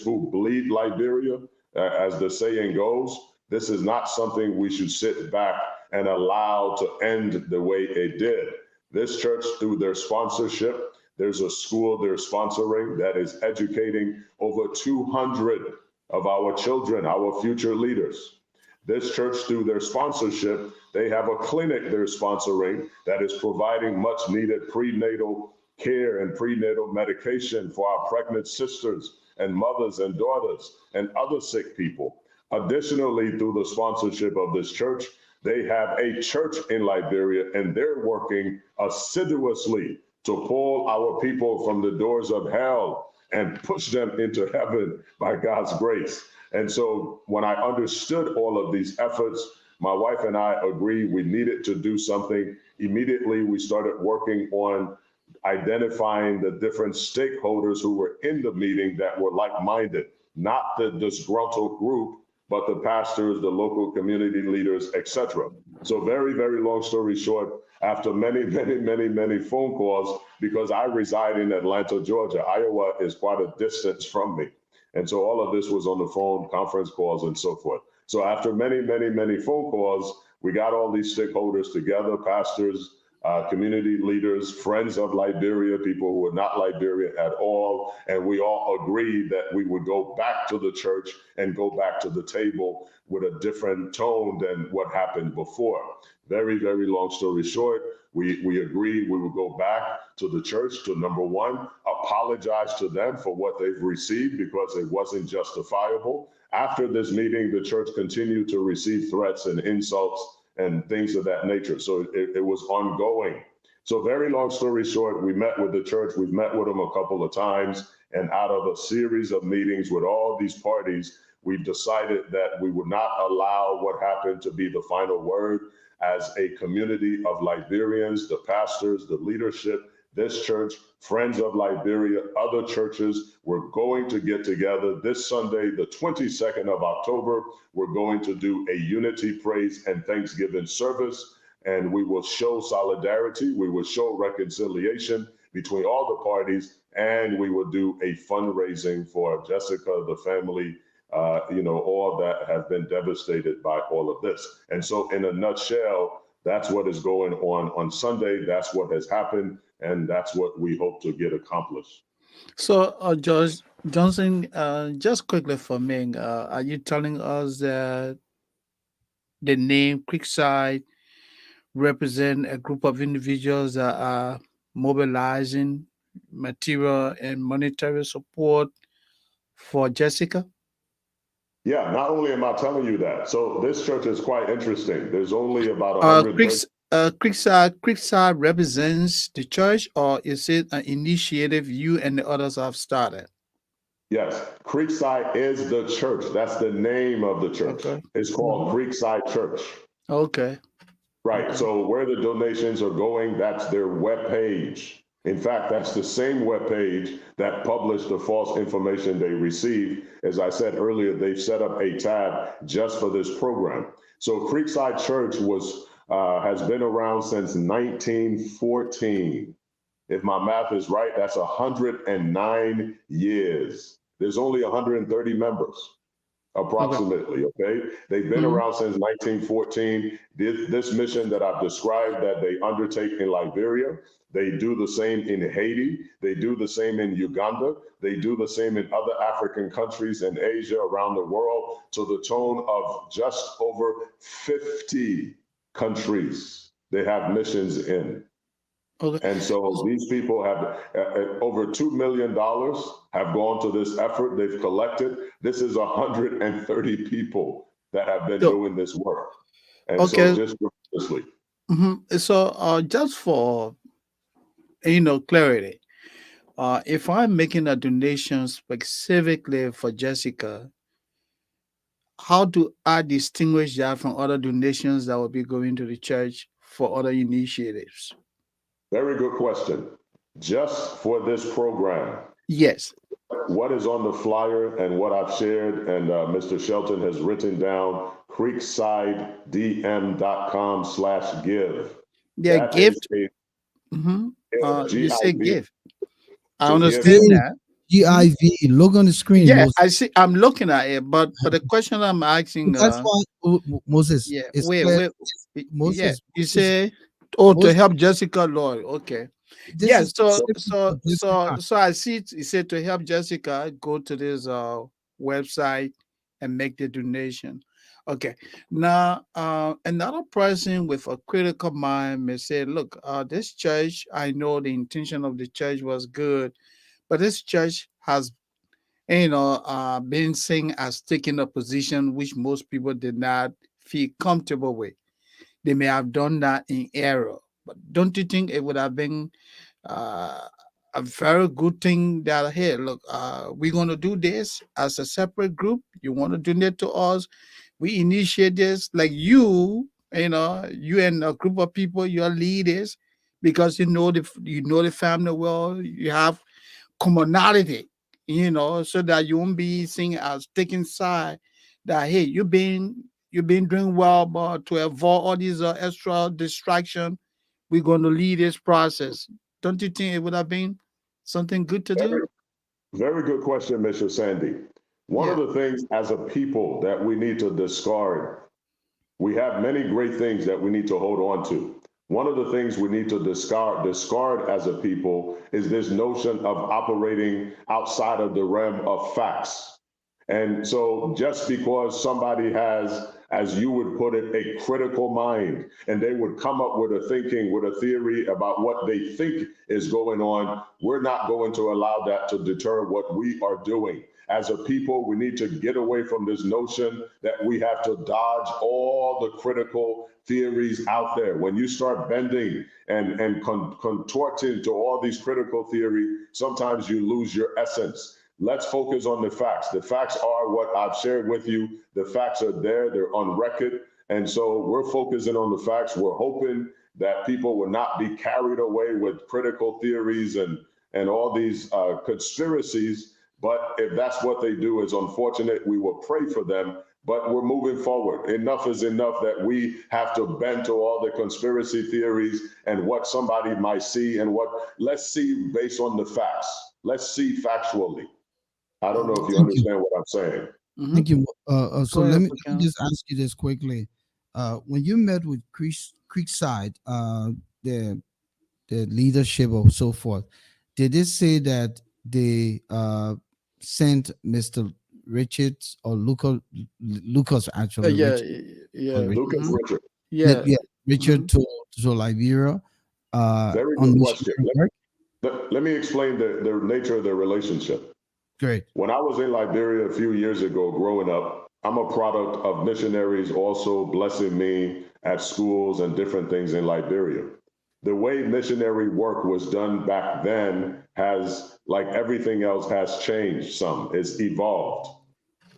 who bleed Liberia, as the saying goes, this is not something we should sit back and allow to end the way it did. This church, through their sponsorship, there's a school they're sponsoring that is educating over 200 of our children, our future leaders. This church, through their sponsorship, they have a clinic they're sponsoring that is providing much needed prenatal care and prenatal medication for our pregnant sisters and mothers and daughters and other sick people. Additionally, through the sponsorship of this church, they have a church in Liberia, and they're working assiduously to pull our people from the doors of hell and push them into heaven by God's grace. And so when I understood all of these efforts, my wife and I agreed we needed to do something. Immediately, we started working on identifying the different stakeholders who were in the meeting that were like-minded, not the disgruntled group, but the pastors, the local community leaders, etc. So very, very long story short, after many phone calls, because I reside in Atlanta, Georgia, Iowa is quite a distance from me. And so all of this was on the phone, conference calls, and so forth. So after many phone calls, we got all these stakeholders together, pastors, community leaders, friends of Liberia, people who were not Liberian at all. And we all agreed that we would go back to the church and go back to the table with a different tone than what happened before. Very, very long story short, we agreed we would go back to the church to, number one, apologize to them for what they've received because it wasn't justifiable. After this meeting, the church continued to receive threats and insults and things of that nature. So it was ongoing. So very long story short, we met with the church. We've met with them a couple of times. And out of a series of meetings with all these parties, we've decided that we would not allow what happened to be the final word. As a community of Liberians, the pastors, the leadership, this church, Friends of Liberia, other churches, we're going to get together this Sunday, the 22nd of October. We're going to do a unity praise and thanksgiving service, and we will show solidarity. We will show reconciliation between all the parties, and we will do a fundraising for Jessica, the family, all that have been devastated by all of this. And so in a nutshell, that's what is going on Sunday. That's what has happened. And that's what we hope to get accomplished. So, George, Johnson, just quickly for me, are you telling us that the name Creekside represent a group of individuals that are mobilizing material and monetary support for Jessica? Yeah, not only am I telling you that, so this church is quite interesting. There's only about 130. Creekside represents the church, or is it an initiative you and the others have started? Yes, Creekside is the church. That's the name of the church. Okay. It's called Creekside Church. Okay. Right. Okay. So where the donations are going, that's their webpage. In fact, that's the same webpage that published the false information they received. As I said earlier, they've set up a tab just for this program. So Creekside Church has been around since 1914. If my math is right, that's 109 years. There's only 130 members Okay. approximately. Okay, they've been Mhm. around since 1914. This mission that I've described that they undertake in Liberia, they do the same in Haiti, they do the same in Uganda, they do the same in other African countries and Asia, around the world, to the tune of just over 50 countries they have missions in. Okay. And so these people have over $2 million have gone to this effort. They've collected. This is 130 people that have been So, doing this work. And so okay. just tremendously. So, just for clarity, if I'm making a donation specifically for Jessica, how do I distinguish that from other donations that will be going to the church for other initiatives? Very good question. Just for this program, Yes. what is on the flyer and what I've shared, and Mr. Shelton has written down, creeksidedm.com/give. Yeah, That is gift. a You say GIV give. I to give. understand Give that. Mhm. GIV. Look on the screen, Yeah, Moses. I see. I'm looking at it, but the question I'm asking, That's why Moses yeah, is wait, clear. wait, yeah, Moses, you Moses, say, oh, to Moses. help Jessica Lloyd. Okay. This Yeah, is so So specific so for so Jessica. so I see you said to help Jessica, go to this website and make the donation. Okay. Now another person with a critical mind may say, look, this church, I know the intention of the church was good, but this church has been seen as taking a position which most people did not feel comfortable with. They may have done that in error. But don't you think it would have been uh, a very good thing that, hey, look, we're going to do this as a separate group. You want to donate to us? We initiate this like you and a group of people, your leaders, because you know the family well. You have commonality, so that you won't be seen as taking side. That hey, you've been doing well, but to avoid all these extra distraction, we're going to lead this process. Don't you think it would have been something good to do? very, very good question, Mr. Sandy. One of Yeah. the things as a people that we need to discard, we have many great things that we need to hold on to. One of the things we need to discard as a people is this notion of operating outside of the realm of facts. And so just because somebody has, as you would put it, a critical mind, and they would come up with a thinking, with a theory about what they think is going on, we're not going to allow that to deter what we are doing. As a people, we need to get away from this notion that we have to dodge all the critical theories out there. When you start bending and contorting to all these critical theories, sometimes you lose your essence. Let's focus on the facts. The facts are what I've shared with you. The facts are there, they're on record. And so we're focusing on the facts. We're hoping that people will not be carried away with critical theories and all these conspiracies. But if that's what they do, is unfortunate. We will pray for them. But we're moving forward. Enough is enough that we have to bend to all the conspiracy theories and what somebody might see and what, let's see based on the facts. Let's see factually. I don't know if you Thank you. understand what I'm saying. Mm-hmm. Thank you. So Go let ahead, me Volcano. just ask you this quickly. When you met with Creekside, the the leadership or so forth, did they say that they sent Mr. Richards or Lucas actually Yeah, Richard or yeah, Lucas mhm, Richard. yeah. Yeah, Richard Mhm. to Liberia Very on good question. missionary work. Let me explain the nature of their relationship. Great. When I was in Liberia a few years ago, growing up, I'm a product of missionaries also blessing me at schools and different things in Liberia. The way missionary work was done back then has, like everything else, has changed some. It's evolved.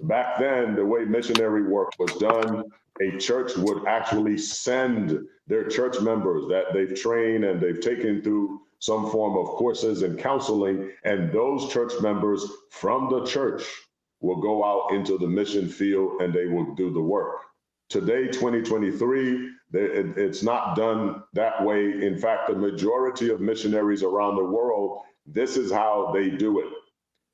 Back then, the way missionary work was done, a church would actually send their church members that they've trained and they've taken through some form of courses and counseling, and those church members from the church will go out into the mission field and they will do the work. Today, 2023, it's not done that way. In fact, the majority of missionaries around the world, this is how they do it.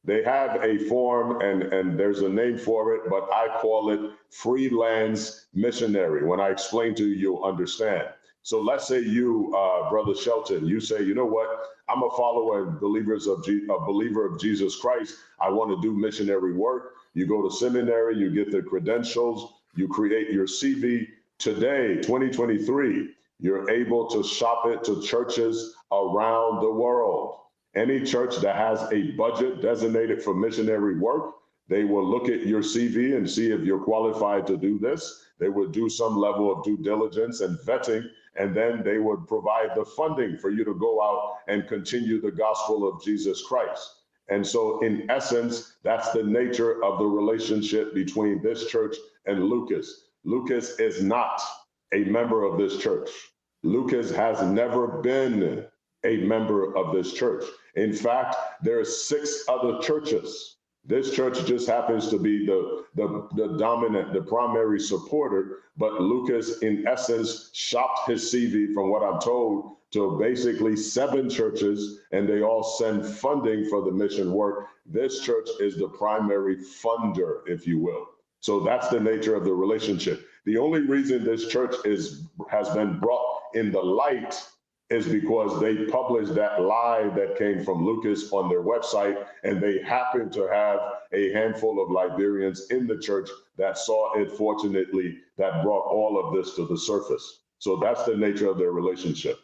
They have a form and there's a name for it, but I call it freelance missionary. When I explain to you, you'll understand. So let's say you, Brother Shelton, you say, you know what? I'm a follower and a believer of Jesus Christ. I want to do missionary work. You go to seminary, you get the credentials, you create your CV. Today, 2023, you're able to shop it to churches around the world. Any church that has a budget designated for missionary work, they will look at your CV and see if you're qualified to do this. They would do some level of due diligence and vetting, and then they would provide the funding for you to go out and continue the gospel of Jesus Christ. And so, in essence, that's the nature of the relationship between this church and Lucas. Lucas is not a member of this church. Lucas has never been a member of this church. In fact, there are 6 other churches. This church just happens to be the dominant, the primary supporter, but Lucas, in essence, shopped his CV, from what I'm told, to basically 7 churches, and they all send funding for the mission work. This church is the primary funder, if you will. So that's the nature of the relationship. The only reason this church has been brought in the light is because they published that lie that came from Lucas on their website, and they happen to have a handful of Liberians in the church that saw it, fortunately, that brought all of this to the surface. So that's the nature of their relationship.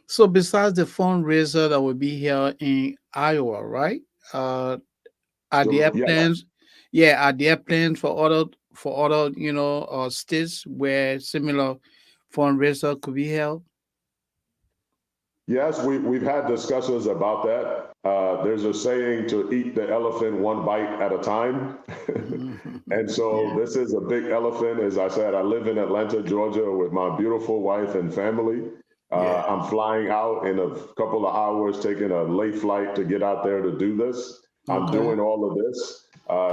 So besides the fundraiser that will be here in Iowa, right? Uh, are there So yes, plans? Yeah, are there plans for other states where similar fundraiser could be held? yes, we've had discussions about that. There's a saying to eat the elephant one bite at a time. And so Yeah. this is a big elephant. As I said, I live in Atlanta, Georgia with my beautiful wife and family. Yeah. I'm flying out in a couple of hours, taking a late flight to get out there to do this. I'm Okay. doing all of this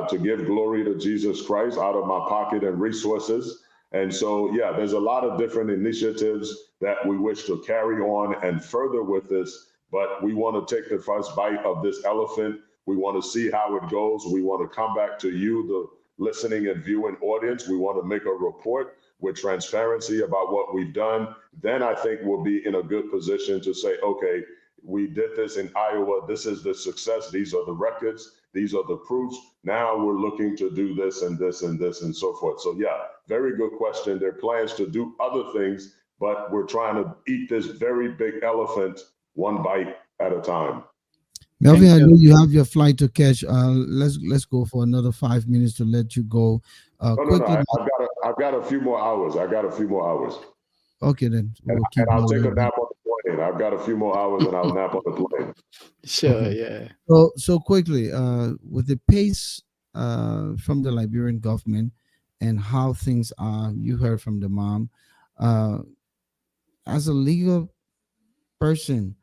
to give glory to Jesus Christ out of my pocket and resources. And so, yeah, there's a lot of different initiatives that we wish to carry on and further with this, but we want to take the first bite of this elephant. We want to see how it goes. We want to come back to you, the listening and viewing audience. We want to make a report with transparency about what we've done. Then I think we'll be in a good position to say, okay, we did this in Iowa. This is the success. These are the records. These are the proofs. Now we're looking to do this and this and this and so forth. So yeah, very good question. There are plans to do other things, but we're trying to eat this very big elephant one bite at a time. Melvin, Thank I you. know you have your flight to catch. Let's go for another 5 minutes to let you go. No, no, no. Quickly. I've got a few more hours. I got a few more hours, Okay, then and, we'll and keep you I'll a take a little bit. nap on the plane. I've got a few more hours, and I'll nap on the plane. Sure. Okay. Yeah. So quickly, with the pace from the Liberian government and how things are, you heard from the mom. Uh, as a legal person,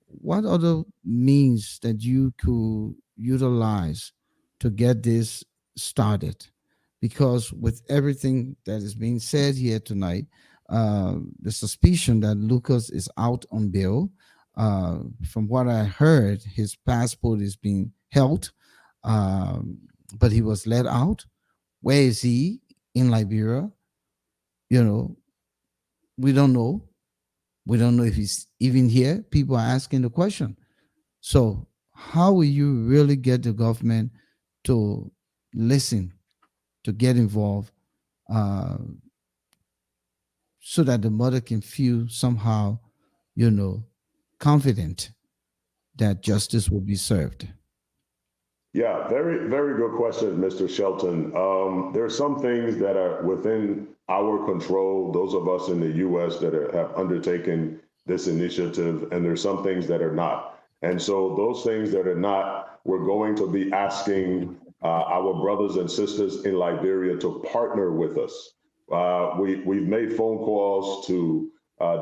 what other means that you could utilize to get this started? Because with everything that is being said here tonight, the suspicion that Lucas is out on bail, from what I heard, his passport is being held, um, but he was let out. Where is he? In Liberia? You know, we don't know. We don't know if he's even here. People are asking the question. So how will you really get the government to listen, to get involved, uh, so that the mother can feel somehow, you know, confident that justice will be served? Yeah, very, very good question, Mr. Shelton. There are some things that are within our control, those of us in the U.S. that have undertaken this initiative, and there's some things that are not. And so those things that are not, we're going to be asking our brothers and sisters in Liberia to partner with us. We've made phone calls to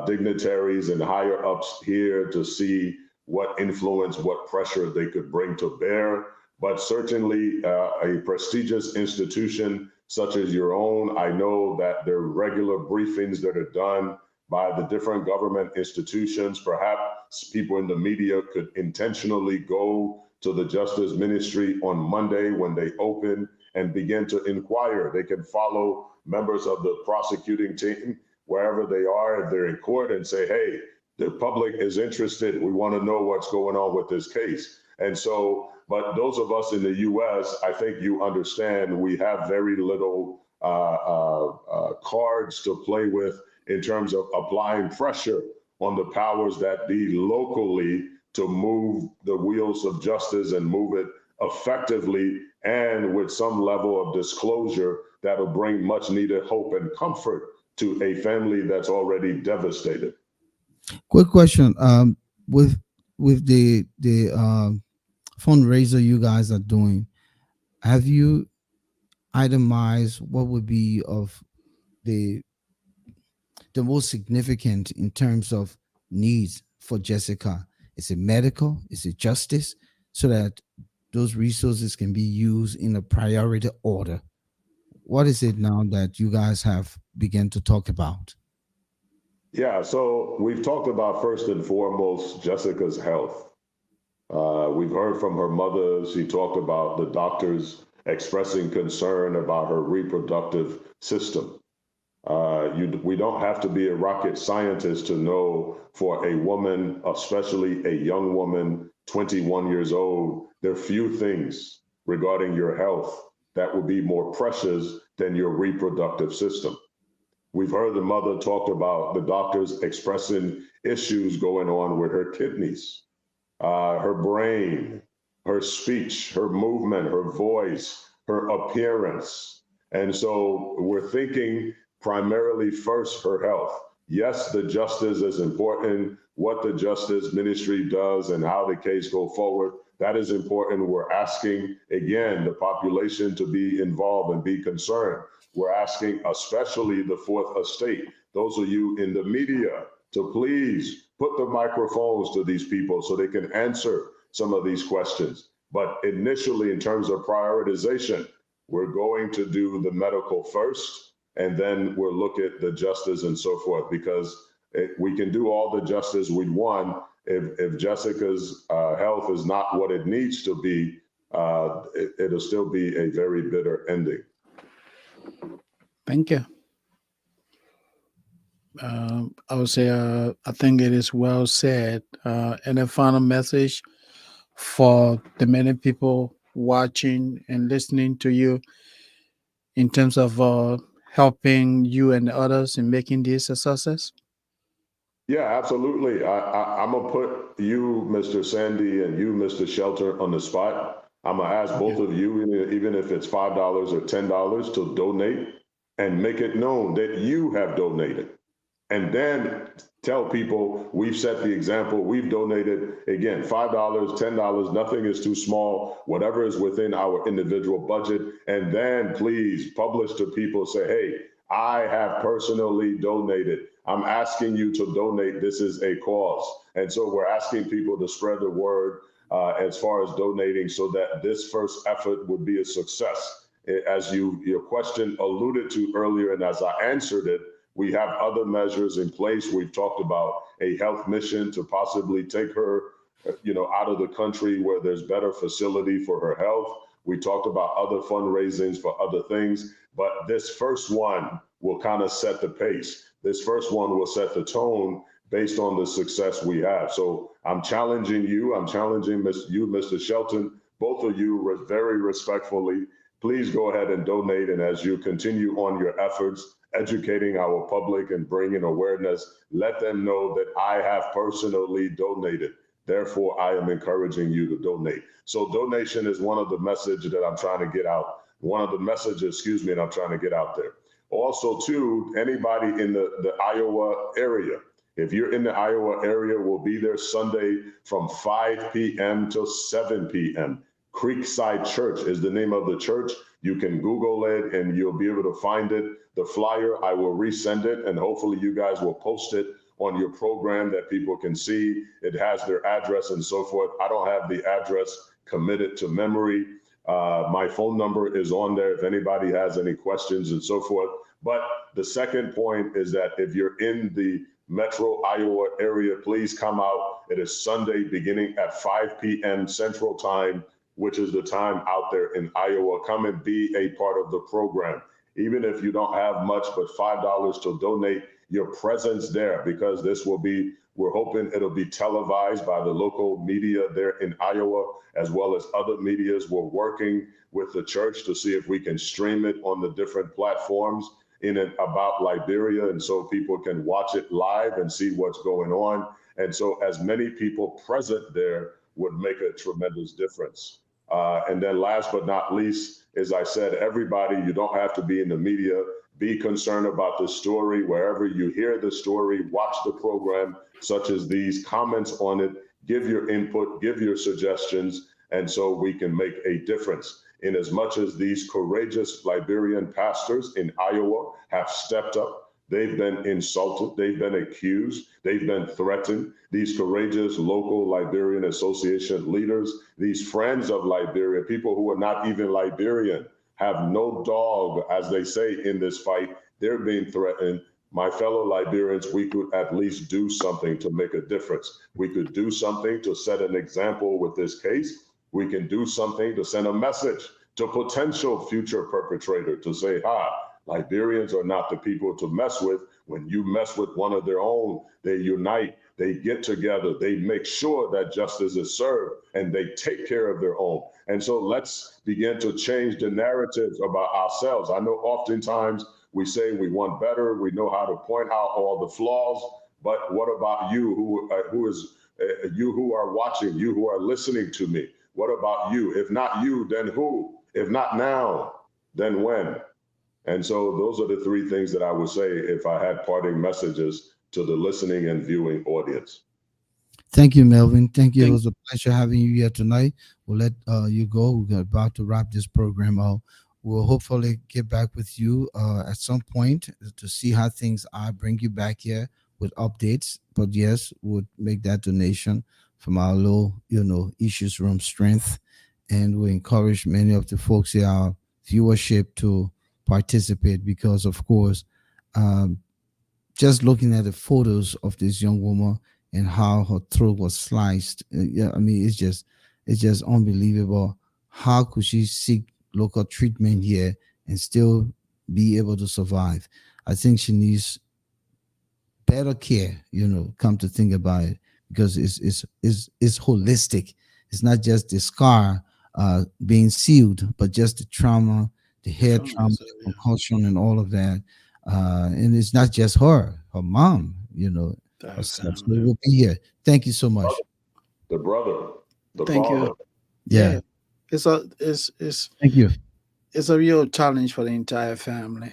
dignitaries and higher ups here to see what influence, what pressure they could bring to bear. But certainly a prestigious institution such as your own, I know that there are regular briefings that are done by the different government institutions. Perhaps people in the media could intentionally go to the Justice Ministry on Monday when they open and begin to inquire. They can follow members of the prosecuting team wherever they are, if they're in court, and say, hey, the public is interested. We want to know what's going on with this case. And so, but those of us in the U.S., I think you understand, we have very little cards to play with in terms of applying pressure on the powers that be locally to move the wheels of justice and move it effectively and with some level of disclosure that will bring much needed hope and comfort to a family that's already devastated. Quick question. With the fundraiser you guys are doing, have you itemized what would be of the most significant in terms of needs for Jessica? Is it medical? Is it justice? So that those resources can be used in a priority order. What is it now that you guys have begun to talk about? Yeah, so we've talked about first and foremost Jessica's health. We've heard from her mother. She talked about the doctors expressing concern about her reproductive system. We don't have to be a rocket scientist to know for a woman, especially a young woman, 21 years old, there are few things regarding your health that will be more precious than your reproductive system. We've heard the mother talk about the doctors expressing issues going on with her kidneys, her brain, her speech, her movement, her voice, her appearance. And so we're thinking primarily first her health. Yes, the justice is important, what the Justice Ministry does and how the case go forward. That is important. We're asking, again, the population to be involved and be concerned. We're asking, especially the Fourth Estate, those of you in the media, to please put the microphones to these people so they can answer some of these questions. But initially, in terms of prioritization, we're going to do the medical first, and then we'll look at the justice and so forth, because we can do all the justice we want. If Jessica's health is not what it needs to be, it'll still be a very bitter ending. Thank you. I would say I think it is well said. And a final message for the many people watching and listening to you in terms of helping you and others in making this a success? Yeah, absolutely. I'm gonna put you, Mr. Sandy, and you, Mr. Shelter, on the spot. I'm gonna ask both of you, even if it's $5 or $10, to donate and make it known that you have donated. And then tell people we've set the example. We've donated, again, $5, $10, nothing is too small, whatever is within our individual budget. And then please publish to people, say, hey, I have personally donated. I'm asking you to donate. This is a cause. And so we're asking people to spread the word as far as donating, so that this first effort would be a success. As your question alluded to earlier, and as I answered it, we have other measures in place. We've talked about a health mission to possibly take her, out of the country where there's better facility for her health. We talked about other fundraisings for other things, but this first one will kind of set the pace. This first one will set the tone based on the success we have. So I'm challenging you. I'm challenging you, Mr. Shelton, both of you very respectfully. Please go ahead and donate. And as you continue on your efforts, educating our public and bringing awareness, let them know that I have personally donated. Therefore, I am encouraging you to donate. So donation is one of the messages that I'm trying to get out. One of the messages, excuse me, that I'm trying to get out there. Also, too, anybody in the Iowa area, if you're in the Iowa area, we'll be there Sunday from 5 p.m. till 7 p.m. Creekside Church is the name of the church. You can Google it and you'll be able to find it. The flyer, I will resend it, and hopefully you guys will post it on your program that people can see. It has their address and so forth. I don't have the address committed to memory. My phone number is on there if anybody has any questions and so forth. But the second point is that if you're in the Metro Iowa area, please come out. It is Sunday beginning at 5 p.m. Central Time, which is the time out there in Iowa. Come and be a part of the program. Even if you don't have much, but $5 to donate, your presence there, because this will be, we're hoping it'll be televised by the local media there in Iowa, as well as other medias. We're working with the church to see if we can stream it on the different platforms in and about Liberia, and so people can watch it live and see what's going on. And so as many people present there would make a tremendous difference. And then last but not least, as I said, everybody, you don't have to be in the media. Be concerned about the story. Wherever you hear the story, watch the program, such as these, comments on it, give your input, give your suggestions, and so we can make a difference. In as much as these courageous Liberian pastors in Iowa have stepped up, they've been insulted, they've been accused, they've been threatened. These courageous local Liberian Association leaders, these friends of Liberia, people who are not even Liberian, have no dog, as they say, in this fight. They're being threatened. My fellow Liberians, we could at least do something to make a difference. We could do something to set an example with this case. We can do something to send a message to potential future perpetrator to say, Liberians are not the people to mess with. When you mess with one of their own, they unite, they get together, they make sure that justice is served, and they take care of their own. And so let's begin to change the narratives about ourselves. I know oftentimes we say we want better, we know how to point out all the flaws, but what about you you who are watching, you who are listening to me? What about you? If not you, then who? If not now, then when? And so those are the three things that I would say if I had parting messages to the listening and viewing audience. Thank you, Melvin. Thank you. It was a pleasure having you here tonight. We'll let you go. We're about to wrap this program out. We'll hopefully get back with you at some point to see how things are, bring you back here with updates. But yes, we'll make that donation from our low, issues room strength. And we encourage many of the folks here, our viewership, to participate because, of course, just looking at the photos of this young woman and how her throat was sliced, it's just unbelievable. How could she seek local treatment here and still be able to survive? I think she needs better care, come to think about it, because it's holistic. It's not just the scar being sealed, but just the trauma, the head trauma, the concussion, and all of that. And it's not just her mom, herself. So we'll be here. Thank you so much. The brother, the Thank father. you. Yeah. It's Thank you. It's a real challenge for the entire family.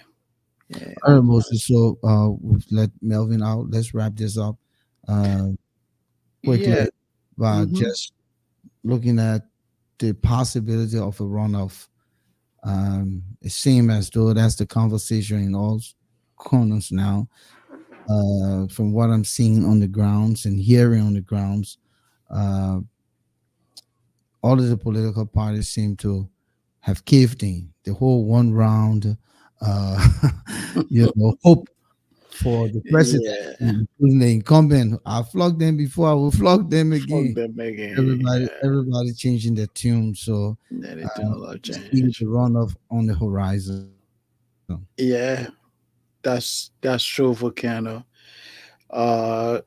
Yeah. All right, Moses. So we've let Melvin out. Let's wrap this up quickly Yeah. by Mhm. just looking at the possibility of a runoff. It seems as though that's the conversation in all corners now. From what I'm seeing on the grounds and hearing on the grounds, uh, all of the political parties seem to have caved in. The whole one round, hope for the president, Yeah. including the incumbent. I flogged them before. I will flog them again. Fuck them again. Everybody changing their tune. So Yeah, they doing a lot of see change. the runoff on the horizon. Yeah, that's true, Volcano. Uh,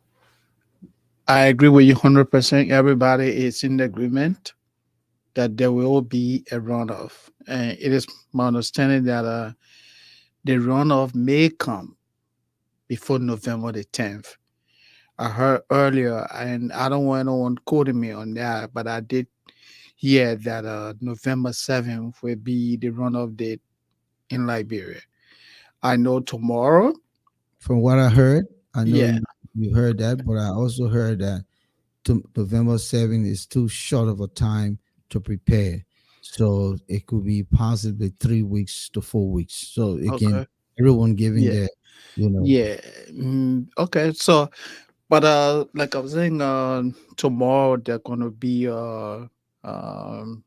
I agree with you 100%. Everybody is in agreement that there will be a runoff. And it is my understanding that the runoff may come before November the 10th. I heard earlier, and I don't want anyone quoting me on that, but I did hear that November 7th will be the runoff date in Liberia. I know tomorrow. From what I heard, I know Yeah. you heard that, but I also heard that November 7th is too short of a time to prepare. So it could be possibly 3 weeks to 4 weeks. So again, Okay. everyone giving Yeah. their, you know, Yeah. Okay. So, but like I was saying, tomorrow they're gonna be um,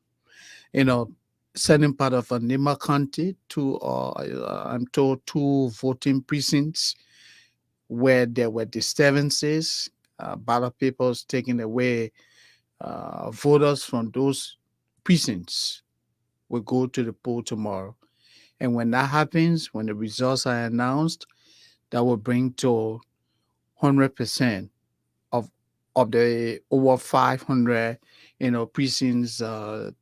you know, sending part of Nima County to I'm told, two voting precincts where there were disturbances, ballot papers taking away, voters from those precincts will go to the poll tomorrow. And when that happens, when the results are announced, that will bring to 100% of the over 500, precincts that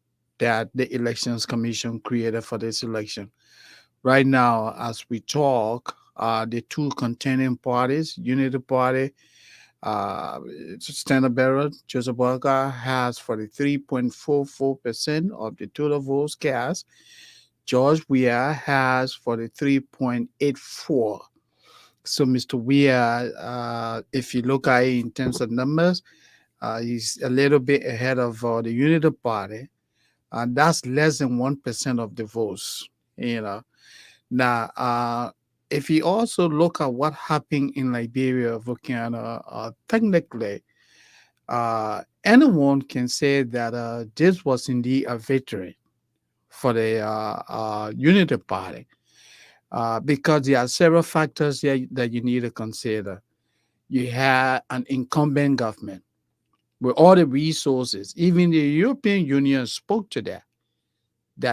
the elections commission created for this election. Right now, as we talk, the two contending parties, Unity Party, Standard Bearer, Joseph Walker, has 43.44% of the total votes cast. George Weah has 43.84. So, Mr. Weah, if you look at it in terms of numbers, he's a little bit ahead of the Unity Party, and that's less than 1% of the votes. You know, now, if you also look at what happened in Liberia, Volcano, technically, anyone can say that this was indeed a victory for the Unity Party, because there are several factors here that you need to consider. You had an incumbent government with all the resources. Even the European Union spoke to that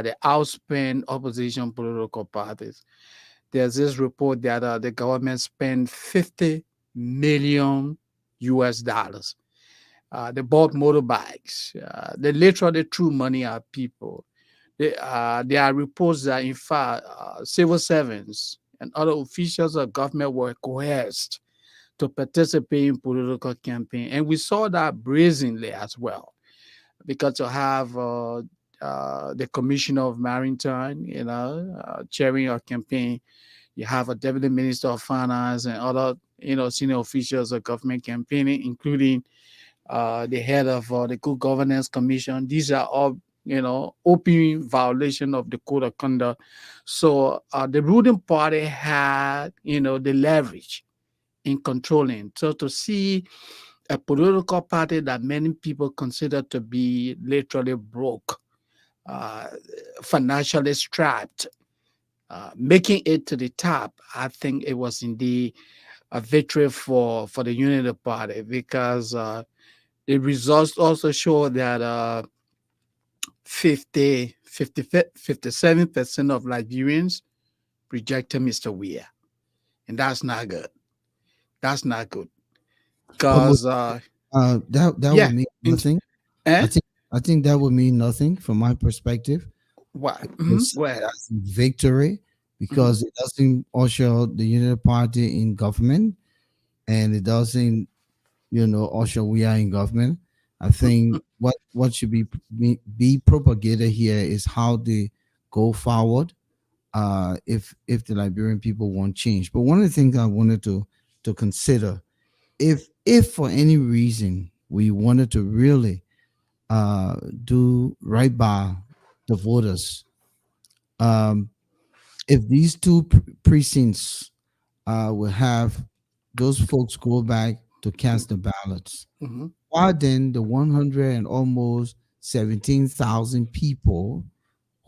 they outspent opposition political parties. There's this report that the government spent 50 million US dollars. They bought motorbikes. They literally threw money at people. There are reports that, in fact, civil servants and other officials of government were coerced to participate in political campaign. And we saw that brazenly as well, because you have the Commissioner of Maritime, chairing a campaign. You have a Deputy Minister of Finance and other, senior officials of government campaigning, including the head of the Good Governance Commission. These are all, open violation of the code of conduct. So the ruling party had, the leverage in controlling. So to see a political party that many people consider to be literally broke, uh, financially strapped, making it to the top, I think it was indeed a victory for the Unity Party, because the results also show that 57% of Liberians rejected Mr. Weah. And that's not good. That's not good. but Because, that yeah, would mean in, nothing. eh? I think that would mean nothing from my perspective. What? It's Go ahead. as a victory Mhm. because it doesn't usher the Unity Party in government, and it doesn't, usher we are in government. I think what should be propagated here is how they go forward. If the Liberian people want change, but one of the things I wanted to consider, if for any reason we wanted to really do right by the voters, um, if these two precincts will have those folks go back to cast the ballots, Mhm. why then the 100 and almost 17,000 people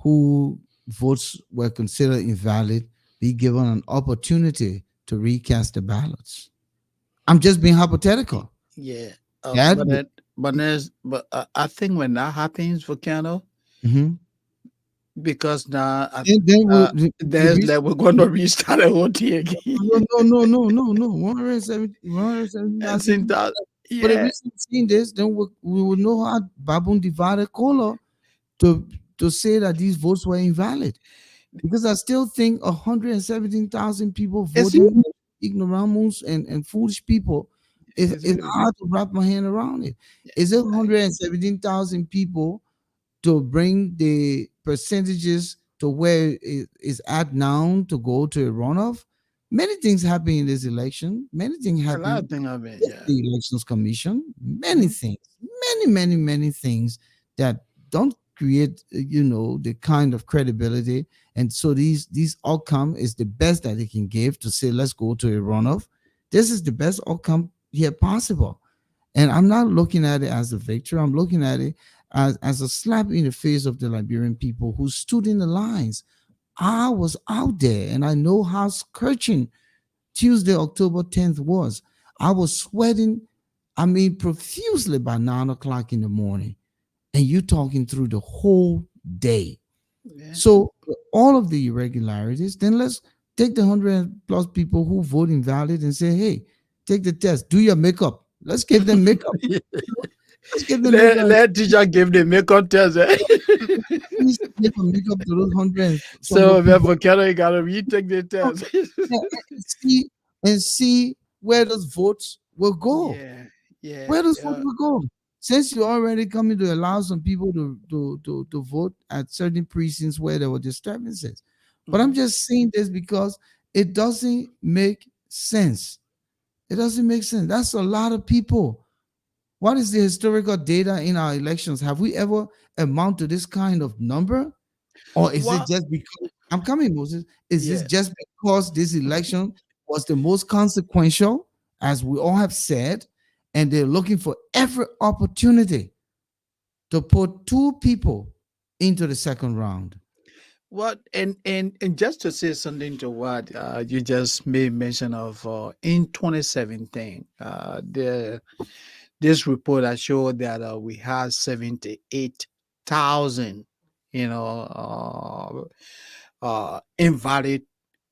who votes were considered invalid be given an opportunity to recast the ballots? I'm just being Y- hypothetical. Yeah. That But would, I think when that happens, Volcano, mhm. because now Then the there's reason, like we're going to restart the whole thing again. no, no, no, no, no, no, 170, I think that, But if Yeah. we're seeing this, then we will know how Babun divided color to say that these votes were invalid. Because I still think 117,000 people It's voting ignoramus and foolish people it's is huge. hard to wrap my hand around it. Is it I- 117,000 people to bring the percentages to where it is at now to go to a runoff? Many things happen in this election. Many things A lot happen of things of it. with Yeah. the elections commission. Many Mhm. things, many things that don't create, the kind of credibility. And so these outcome is the best that they can give to say, let's go to a runoff. This is the best outcome here possible. And I'm not looking at it as a victory. I'm looking at it as a slap in the face of the Liberian people who stood in the lines. I was out there and I know how scorching Tuesday, October 10th was. I was sweating, I mean, profusely by 9 o'clock in the morning. And you talking through the whole day. Yeah. So all of the irregularities, then let's take the 100 plus people who vote invalid and say, hey, take the test, do your makeup. Let's give them makeup. Let's give them let, makeup. let teacher give the makeup test. Eh? Please give a makeup to those 100 and some So, odd man, people. Volcano, you gotta retake the test. Yeah, and see where those votes will go. Yeah, yeah, Where does vote yeah. will go? Since you're already coming to allow some people to vote at certain precincts where there were disturbances. But I'm Mhm. just saying this because it doesn't make sense. It doesn't make sense. That's a lot of people. What is the historical data in our elections? Have we ever amount to this kind of number? Or is it What? just because I'm coming, Moses? Is this Yeah. just because this election was the most consequential, as we all have said, and they're looking for every opportunity to put two people into the second round? What? And just to say something to what you just made mention of in 2017, this report has showed that we had 78,000, invalid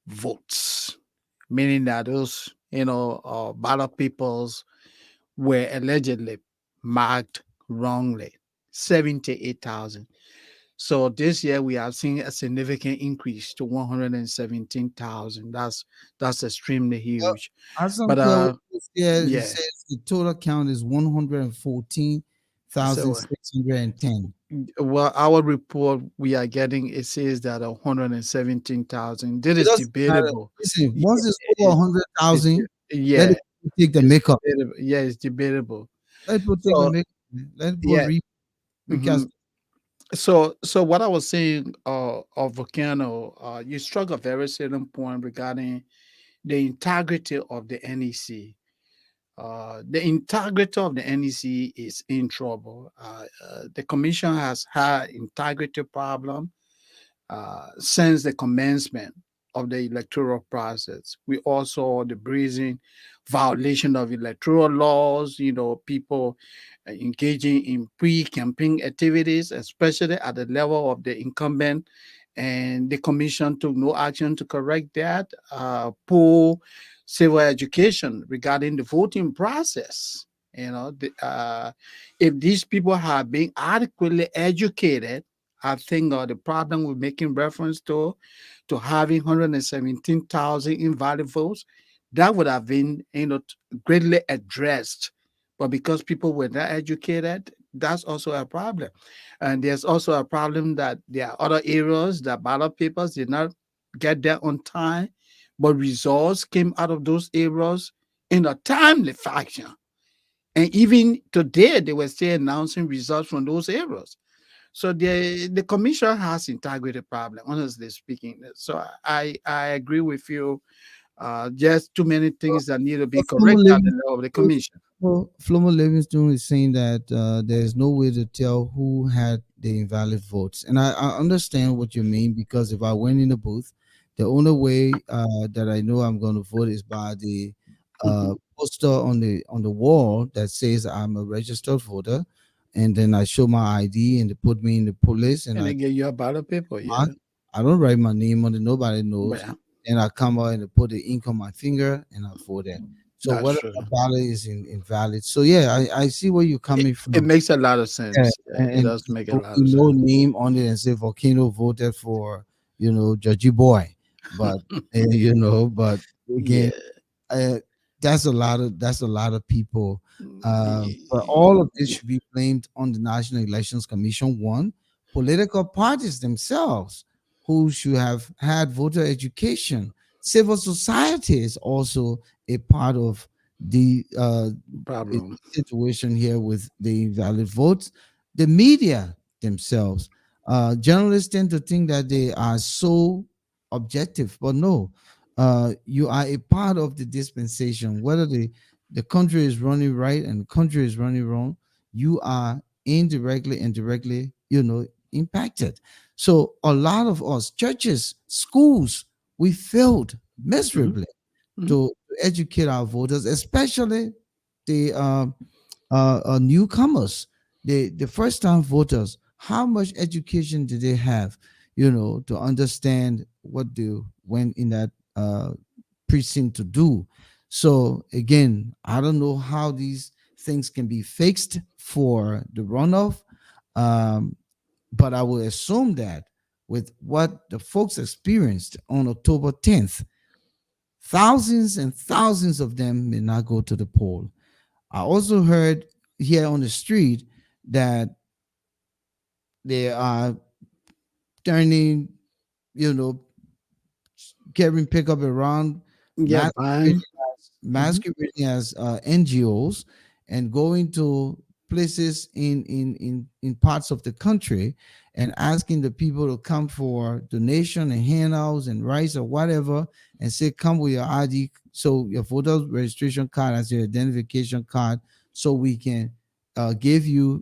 votes, meaning that those, ballot peoples were allegedly marked wrongly. 78,000. So this year we have seen a significant increase to 117,000. That's extremely Well, huge. as some But clear here, it yeah. says the total count is So 114,610. well, our report we are getting, it says that 117,000. That It is doesn't matter. debatable. Listen, Yeah, once it's over it, it, 100,000, let yeah, it take the it's makeup. debatable. Yeah, it's debatable. Let people take the So makeup. Let people yeah. recast. Mhm. So what I was saying of Volcano, you struck a very certain point regarding the integrity of the NEC. The integrity of the NEC is in trouble. The commission has had integrity problem since the commencement of the electoral process. We also saw the brazen violation of electoral laws, people engaging in pre-campaign activities, especially at the level of the incumbent, and the commission took no action to correct that. Poor civil education regarding the voting process. If these people have been adequately educated, I think the problem we're making reference to having 117,000 invalid votes, that would have been greatly addressed. But because people were not educated, that's also a problem. And there's also a problem that there are other areas that ballot papers did not get there on time, but results came out of those areas in a timely fashion. And even today, they were still announcing results from those areas. So the commission has integrity problem, honestly speaking. So I agree with you. Just too many things that need to be But Flomo corrected at the level of the Livingstone, commission. Flomo Livingstone is saying that there's no way to tell who had the invalid votes. And I understand what you mean, because if I went in the booth, the only way that I know I'm going to vote is by the Mhm. poster on the wall that says I'm a registered voter. And then I show my ID and they put me in the police and And I they get you a ballot paper, mark. yeah. I don't write my name on it. Nobody knows. Well, And I come out and put the ink on my finger and I vote it. So That's whether true. the ballot is invalid. So yeah, I see where you're It, coming it from. makes a lot of Yeah, sense. It and does make a no, lot of no sense. name on it and say Volcano voted for, Judgy Boy, but but again, Yeah. uh, that's a lot of people. But all of this Mm. should be blamed on the National Elections Commission. One, political parties themselves, who should have had voter education. Civil society is also a part of the Problem. situation here with the invalid votes. The media themselves, journalists tend to think that they are so objective, but no, you are a part of the dispensation. Whether the country is running right and the country is running wrong, you are indirectly and directly, impacted. So a lot of us, churches, schools, we failed Hmm. miserably Hmm. to educate our voters, especially the newcomers, the first time voters. How much education do they have, to understand what they went in that precinct to do? So again, I don't know how these things can be fixed for the runoff, um, but I will assume that with what the folks experienced on October 10th, thousands and thousands of them may not go to the poll. I also heard here on the street that they are turning, you know, carrying pickup around, Yeah, masquerading buying. Hmm. masquerading as NGOs and going to places in parts of the country and asking the people to come for donation and handouts and rice or whatever, and say come with your ID, so your voter registration card as your identification card, so we can give you,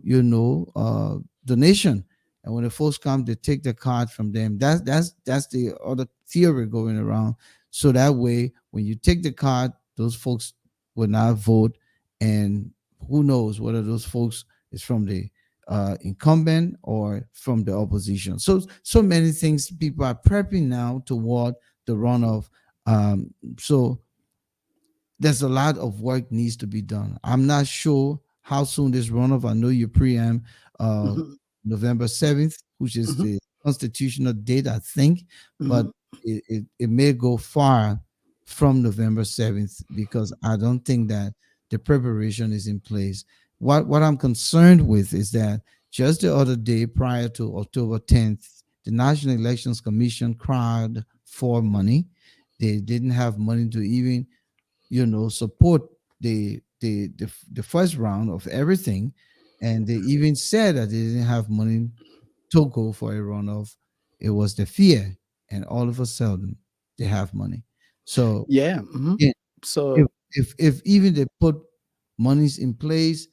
donation. And when the folks come, they take the card from them. That's the other theory going around. So that way, when you take the card, those folks will not vote, and who knows whether those folks is from the incumbent or from the opposition. So many things people are prepping now toward the runoff. So there's a lot of work needs to be done. I'm not sure how soon this runoff. I know you preempt uh, Hmm. November 7th, which is Hmm. the constitutional date, I think, but Hmm. it may go far from November 7th because I don't think that the preparation is in place. What I'm concerned with is that just the other day prior to October 10th, the National Elections Commission cried for money. They didn't have money to even, support the first round of everything, and they even said that they didn't have money to go for a runoff. It was the fear, and all of a sudden they have money. So Yeah. Hmm. yeah, if So if even they put monies in place,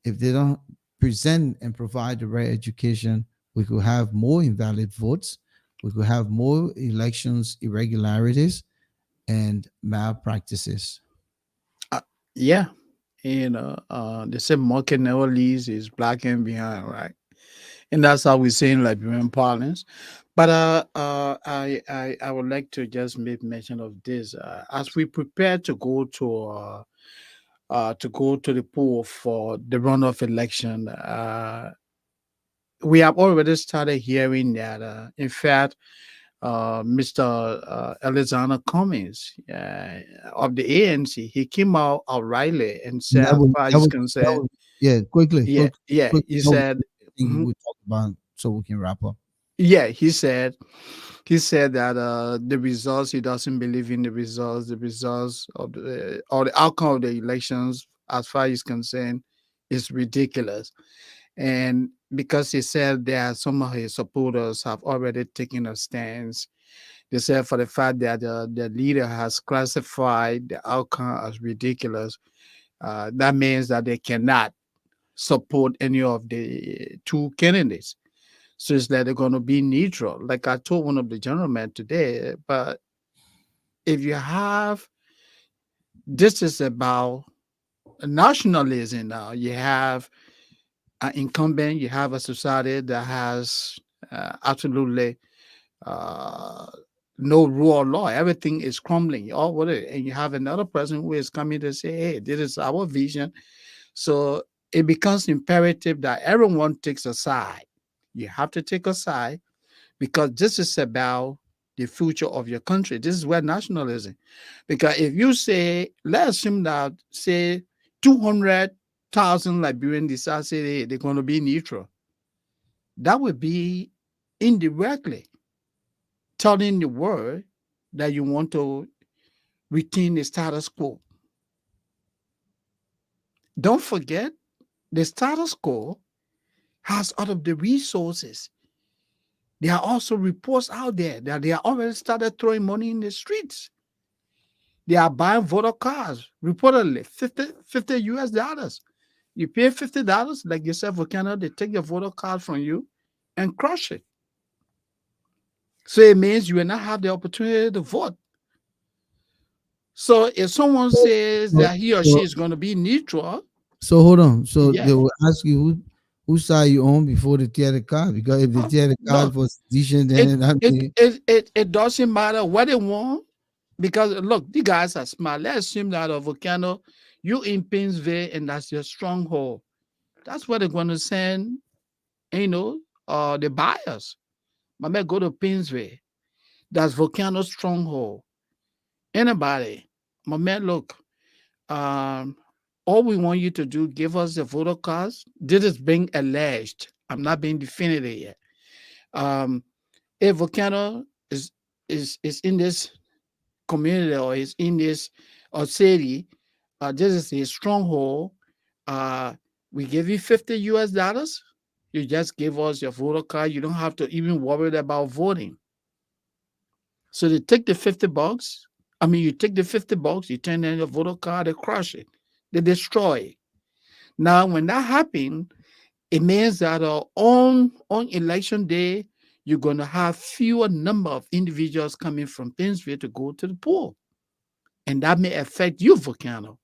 if they don't present and provide the right education, we could have more invalid votes. We could have more elections irregularities and malpractices. uh, yeah, they say market never leaves is black and behind, right? And that's how we say in Liberian parlance. But I would like to just make mention of this as we prepare to go to the poll for the runoff election. We have already started hearing that, in fact, Mr. Alexander Cummings of the ANC, he came out outrightly and And said, as far as he's that concerned, was yeah, quickly, yeah, quick, yeah, quick. he That was said, the thing mhm, we talk about so we can wrap up. yeah, he said that the results, he doesn't believe in the results of the or the outcome of the elections, as far as he's concerned, is ridiculous. And because he said that some of his supporters have already taken a stance, they said for the fact that the leader has classified the outcome as ridiculous, that means that they cannot support any of the two candidates. So it's that they're going to be neutral. Like I told one of the gentlemen today, but if you have, this is about nationalism now. You have an incumbent, you have a society that has absolutely uh, no rule of law. Everything is crumbling. All with it, and you have another person who is coming to say, "Hey, this is our vision." So it becomes imperative that everyone takes a side. You have to take a side because this is about the future of your country. This is where nationalism. Because if you say, let's assume that say 200,000 Liberians decide say they're going to be neutral, that would be indirectly telling the world that you want to retain the status quo. Don't forget, the status quo has all of the resources. There are also reports out there that they are already started throwing money in the streets. They are buying voter cards, reportedly fifty US dollars. You pay $50, like you said, Volcano, they take your voter card from you and crush it. So it means you will not have the opportunity to vote. So if someone says So, that he or she so, is going to be neutral, so hold on. So yeah, they will ask you whose side you on before they tear the card. Because if they tear the card look, for sedition, it then I it mean, it it, it doesn't matter what they want because look, the guys are smart. Let's assume that a Volcano, you in Painesville, and that's your stronghold. That's where they're going to send, you know, the buyers. My man, go to Painesville. That's Volcano stronghold. Anybody, my man, look, um, all we want you to do, give us the voter cards. This is being alleged. I'm not being definitive yet. Um, if Volcano is in this community or is in this or city, this is a stronghold. Uh, we give you 50 US dollars. You just give us your voter card. You don't have to even worry about voting. So they take the 50 bucks. I mean, you take the 50 bucks, you turn in your voter card, they crush it, they destroy it. Now, when that happens, it means that on election day, you're going to have fewer number of individuals coming from Painesville to go to the poll. And that may affect you, Volcano,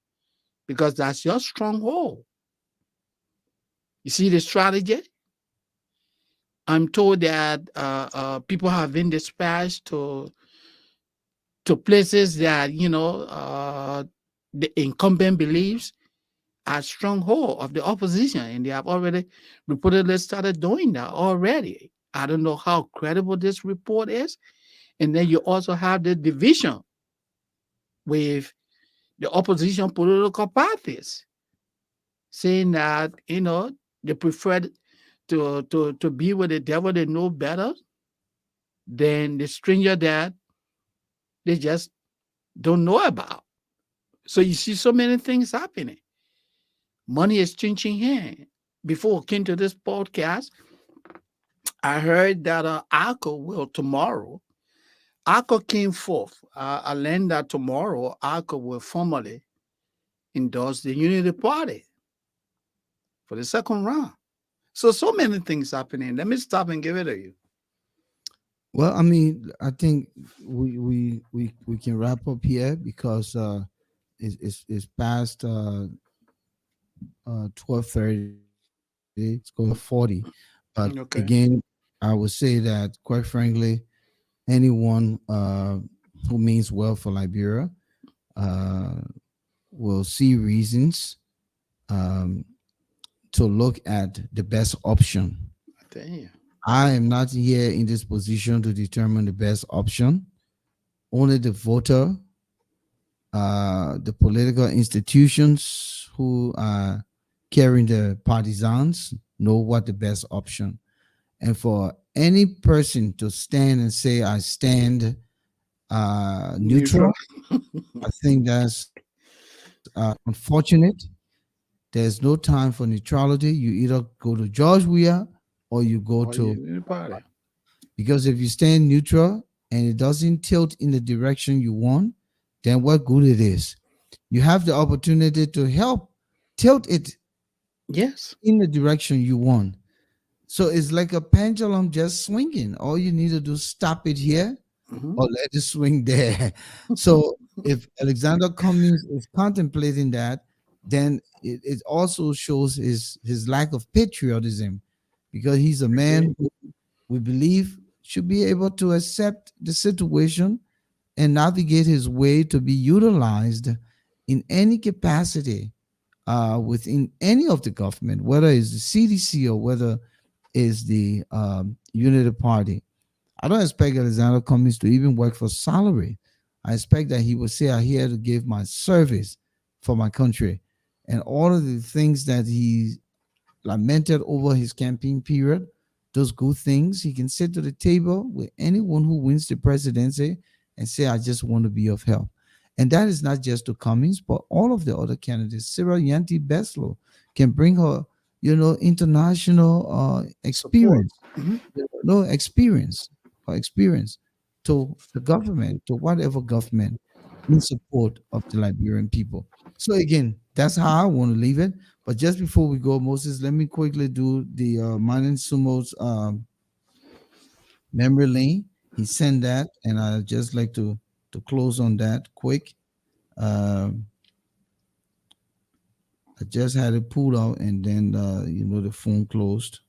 because that's your stronghold. You see the strategy? I'm told that people have been dispatched to places that, the incumbent believes are stronghold of the opposition, and they have already reportedly started doing that already. I don't know how credible this report is. And then you also have the division with the opposition political parties saying that, they prefer to be with the devil they know better than the stranger that they just don't know about. So you see so many things happening. Money is changing hands. Before I came to this podcast, I heard that ACO will tomorrow. ACO came forth. I learned that tomorrow ACO will formally endorse the Unity Party for the second round. So many things happening. Let me stop and give it to you. well, I mean, I think we can wrap up here because it's past 12:30. It's going 40. But Okay. again, I would say that quite frankly, anyone who means well for Liberia uh, will see reasons um, to look at the best option. Damn. I am not here in this position to determine the best option. Only the voter, the political institutions who are carrying the partisans know what the best option. And for any person to stand and say, I stand Neutral. neutral, I think that's unfortunate. There's no time for neutrality. You either go to George Weah or you go Or to, Unity Party. because if you stand neutral and it doesn't tilt in the direction you want, then what good it is? You have the opportunity to help tilt it Yes. in the direction you want. So it's like a pendulum just swinging. All you need to do is stop it here Mhm. or let it swing there. So if Alexander Cummings is contemplating that, then it also shows his lack of patriotism, because he's a man who we believe should be able to accept the situation and navigate his way to be utilized in any capacity within any of the government, whether it's the CDC or whether it's the Unity Party. I don't expect Alexander Cummings to even work for salary. I expect that he will say, I'm here to give my service for my country. And all of the things that he lamented over his campaign period, those good things, he can sit to the table with anyone who wins the presidency and say, I just want to be of help. And that is not just to Cummings, but all of the other candidates. Sarah Yanti Beslow can bring her, international Support. experience, no experience or experience to the government, to whatever government in support of the Liberian people. So again, that's how I want to leave it. But just before we go, Moses, let me quickly do the Manin Sumo's memory lane. He sent that, and I'd just like to close on that quick. Um, I just had it pulled out, and then the phone closed.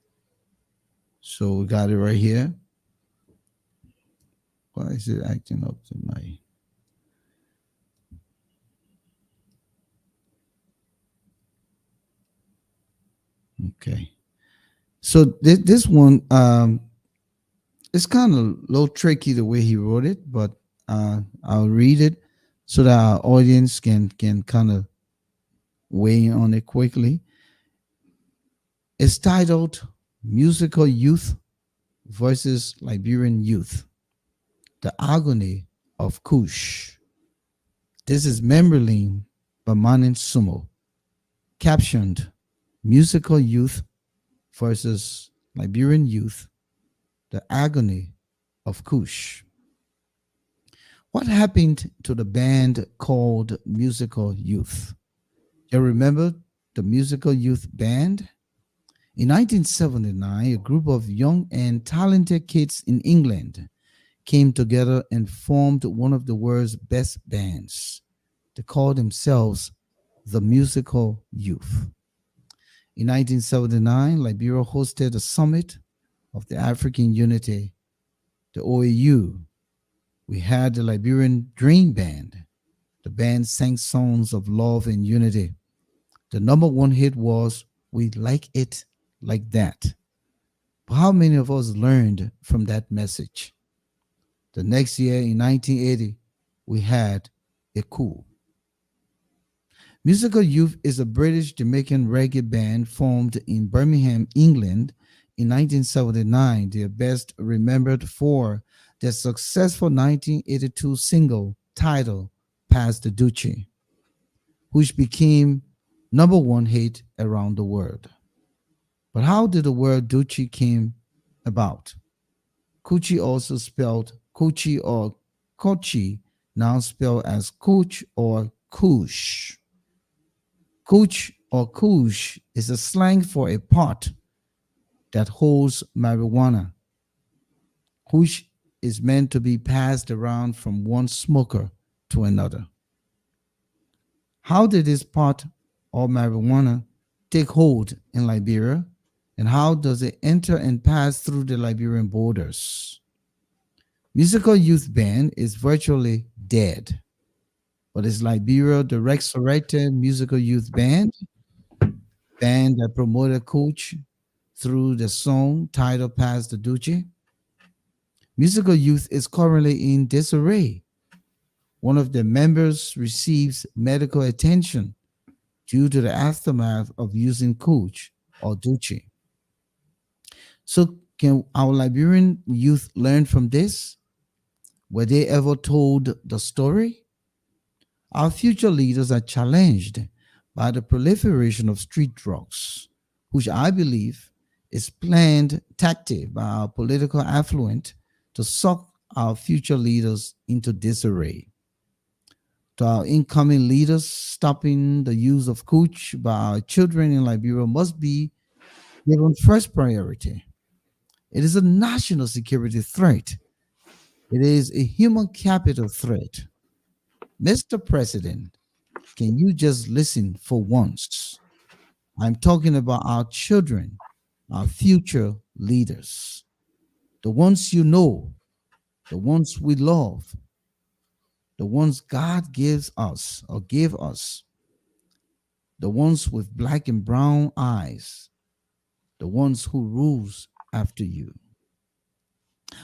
So we got it right here. Why is it acting up tonight? Okay. So this one, it's kind of a little tricky the way he wrote it, but I'll read it so that our audience can kind of weigh in on it quickly. It's titled Musical Youth versus Liberian Youth, the Agony of Kush. This is Memberlin by Manin Sumo, captioned Musical Youth versus Liberian Youth, the Agony of Kush. What happened to the band called Musical Youth? You remember the Musical Youth Band? In 1979, a group of young and talented kids in England came together and formed one of the world's best bands. They called themselves the Musical Youth. In 1979, Liberia hosted a summit of the African Unity, the OAU. We had the Liberian Dream Band. The band sang songs of love and unity. The number one hit was We Like It Like That. But how many of us learned from that message? The next year, in 1980, we had a coup. Musical Youth is a British Jamaican reggae band formed in Birmingham, England in 1979. They are best remembered for their successful 1982 single titled Pass the Duchy, which became number one hit around the world. But how did the word Duchy came about? Coochie, also spelled Coochie or Kochi, now spelled as Cooch or Kush. Cooch or Kush is a slang for a pot that holds marijuana, which is meant to be passed around from one smoker to another. How did this pot or marijuana take hold in Liberia, and how does it enter and pass through the Liberian borders? Musical Youth Band is virtually dead, but is Liberia the resurrected Musical Youth Band that promoted Coach through the song titled Pass the Duchy? Musical Youth is currently in disarray. One of the members receives medical attention due to the aftermath of using Coach or Duchy. So can our Liberian youth learn from this? Were they ever told the story? Our future leaders are challenged by the proliferation of street drugs, which I believe is planned tactic by our political affluent to suck our future leaders into disarray. To our incoming leaders, stopping the use of cooch by our children in Liberia must be given first priority. It is a national security threat. It is a human capital threat. Mr. President, can you just listen for once? I'm talking about our children, our future leaders. the ones you know, the ones we love, the ones God gives us or gave us, the ones with black and brown eyes, the ones who rules after you.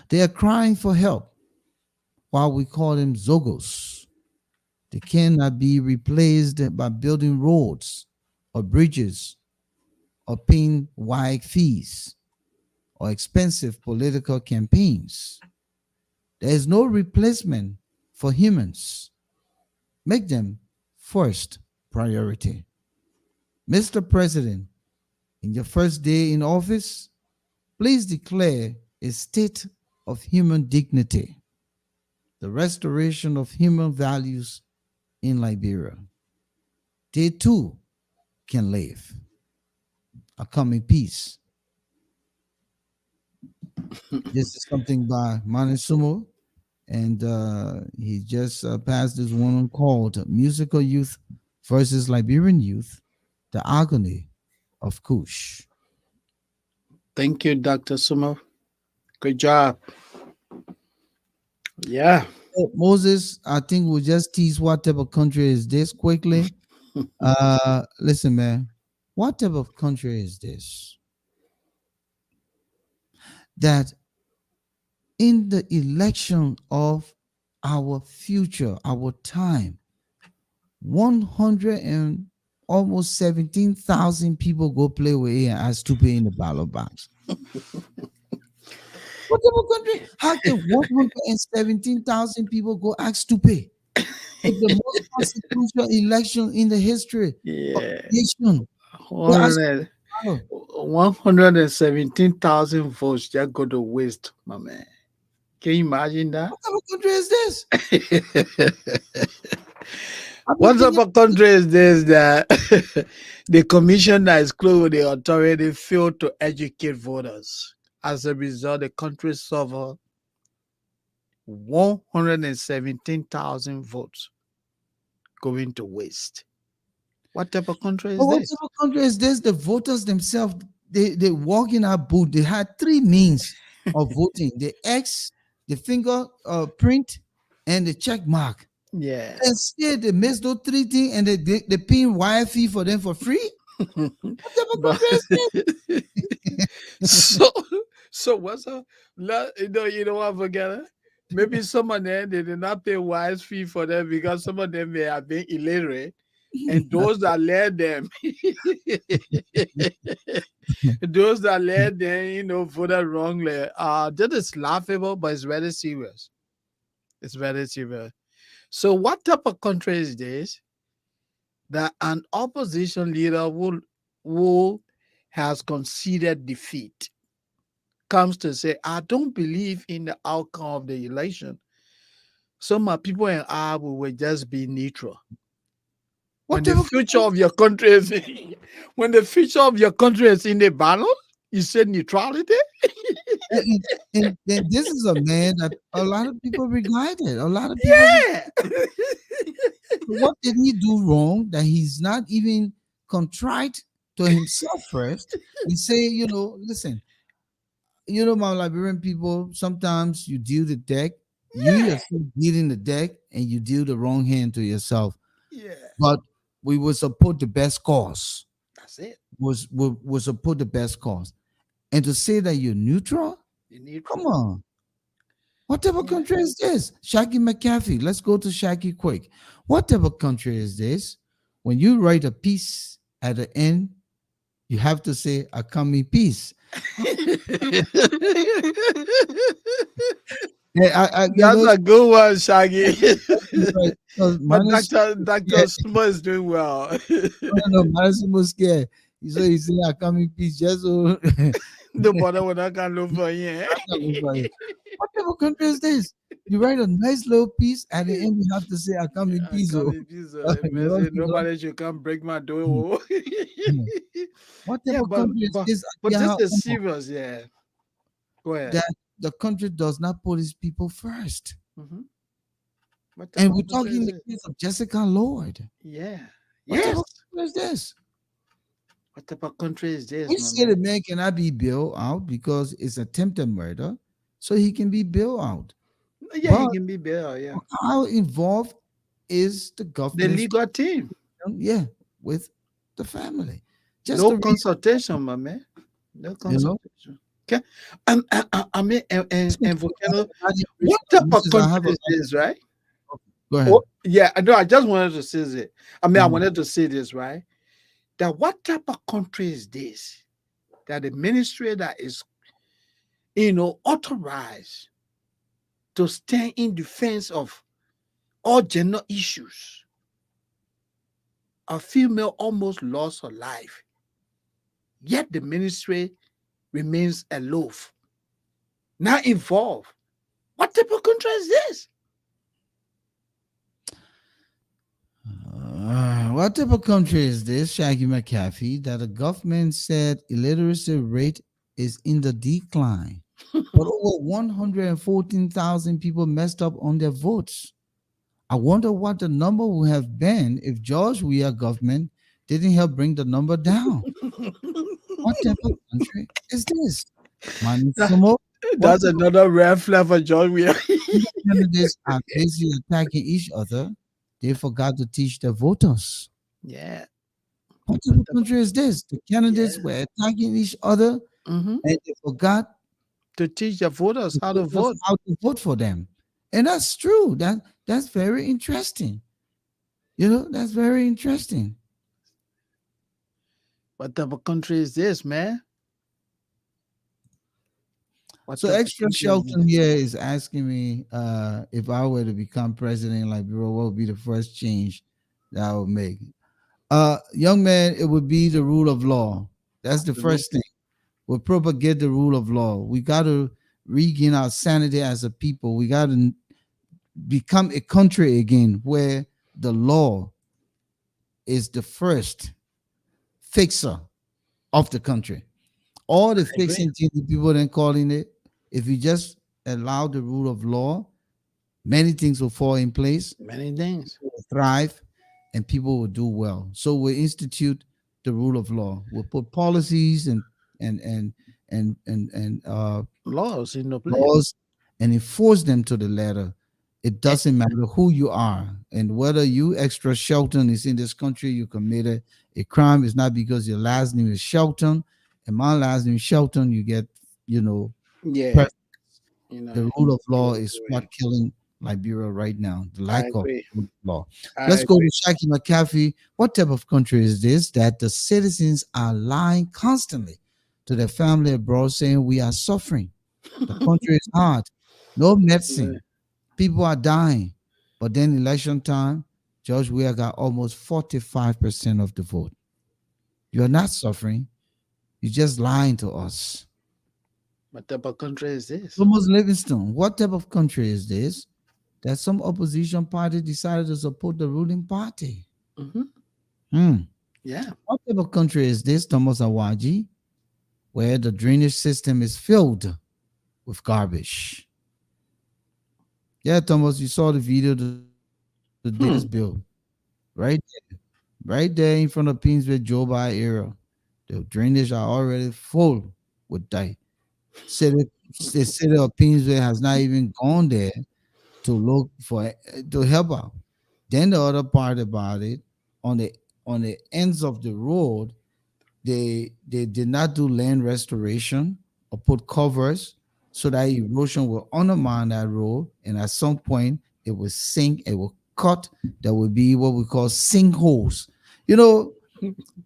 They are crying for help while we call them Zogos. They cannot be replaced by building roads or bridges or paying wide fees or expensive political campaigns. There is no replacement for humans. Make them first priority. Mr. President, in your first day in office, please declare a state of human dignity, the restoration of human values in Liberia. They too can live a coming peace. This is something by Sumo, and he just passed this one called Musical Youth versus Liberian Youth, the Agony of Kush. Thank you, Dr. Sumo. Good job. Yeah. Moses, I think we'll just tease what type of country is this quickly. Listen, man, what type of country is this? That in the election of our future, our time, 100 and almost 17,000 people go play with it and ask to pay in the ballot box. What type of country? How can 117,000 people go ask to pay? It's the most constitutional election in the history of the nation. 117,000 votes just go to waste, my man. Can you imagine that? What type of country is this? What type of country is this that the commission that is close with the authority failed to educate voters? As a result, the country suffered 117,000 votes going to waste. What type of country is What this? type of country is this? The voters themselves, they walk in our booth. They had three means of voting: the X, the finger print, and the check mark. Yeah. And still they miss those three things and they pay wire fee for them for free. What type of country is this? So what's up? You know what, Volcano? Maybe some of them they did not pay wise fee for them because some of them may have been illiterate, and those that led them, voted wrongly. That is laughable, but it's very serious. It's very serious. So, what type of country is this that an opposition leader who has conceded defeat comes to say, I don't believe in the outcome of the election, so my people and I will just be neutral. When the future of your country is in the battle, you say neutrality. and this is a man that a lot of people regarded. A lot of people. Yeah. What did he do wrong that he's not even contrite to himself first? He say, listen, my Liberian people, sometimes you deal the deck, you yourself dealing the deck, and you deal the wrong hand to yourself. Yeah. But we will support the best cause. That's it. We'll support the best cause. And to say that you're neutral? Come on. What type of country is this? Shaggy McAfee. Let's go to Shaggy quick. What type of country is this? When you write a piece at the end, you have to say a coming piece. That's a good one, Shaggy. Right. But Dr. Sumo is doing well. No, Massimo scared. He said a coming piece just so the brother when I can look for you. What type of country is this? You write a nice little piece, at the end you have to say a coming piece. Nobody should come break my door. What type of country is this? But this is serious, yeah. Go ahead. That the country does not put its people first. Mm-hmm. And we're talking the case of Jessica Lloyd. Yeah. What type of country is this? What type of country is this? We say the man cannot be bailed out because it's attempted murder. so he can be bailed out. Yeah, he But can be better. Yeah, how involved is the the government? legal team. Yeah, with the family. Just No to read, consultation, my man. No you know. consultation. Okay. I mean, and Volcano, Rich what type of Mrs. I country have a is this, right? go Oh, ahead. yeah, I know. I just wanted to say this. I Mhm. wanted to say this, right? That what type of country is this? That the ministry that is, authorized to stand in defense of all gender issues. A female almost lost her life, yet the ministry remains aloof, not involved. What type of country is this? What type of country is this, Shaggy McAfee, that the government said illiteracy rate is in the decline, but over 114,000 people messed up on their votes? I wonder what the number would have been if George Weah government didn't help bring the number down. What type of country is this? Manu That- Sumo, what That's another red flag for John Weir. when the candidates are busy attacking each other, they forgot to teach their voters. Yeah. What type of country is this? The candidates Yeah. were attacking each other Hmm. and they forgot To teach the voters the how to voters vote. how to vote for them. And that's true. That's very interesting. That's very interesting. What type of country is this, man? What So type of extra country is Shelton this? here is asking me if I were to become president in Liberia, what would be the first change that I would make? Young man, it would be the rule of law. That's the first thing. We'll propagate the rule of law. We got to regain our sanity as a people. We got to become a country again where the law is the first fixer of the country. All the I agree. fixing things people then calling it, if you just allow the rule of law, many things will fall in place, Many things. will thrive, and people will do well. So we institute the rule of law. We'll put policies and Laws in the place. laws and enforce them to the letter. It doesn't matter who you are and whether you extra Shelton is in this country, you committed a crime. It's not because your last name is Shelton and my last name is Shelton. You get, Yeah. per- You know, the rule of you law will is do what it. killing Liberia right now. The I lack of agree. rule of law. I Let's go agree. to Shaki McAfee. What type of country is this that the citizens are lying constantly to their family abroad saying we are suffering? The country is hard. No medicine. People are dying. But then election time, George Weah got almost 45% of the vote. You're not suffering. You're just lying to us. What type of country is this? Thomas Livingston, what type of country is this that some opposition party decided to support the ruling party? Hmm. Hmm. Yeah. What type of country is this, Thomas Awaji, where the drainage system is filled with garbage? Yeah, Thomas, you saw the video the this bill right there, right there in front of Pinsville Joe Biden area. The drainage are already full with that. City, the city of Pinsville has not even gone there to look for to help out. Then the other part about it, on the ends of the road, they did not do land restoration or put covers so that erosion will undermine that road, and at some point it will sink, it will cut. There will be what we call sinkholes. You know,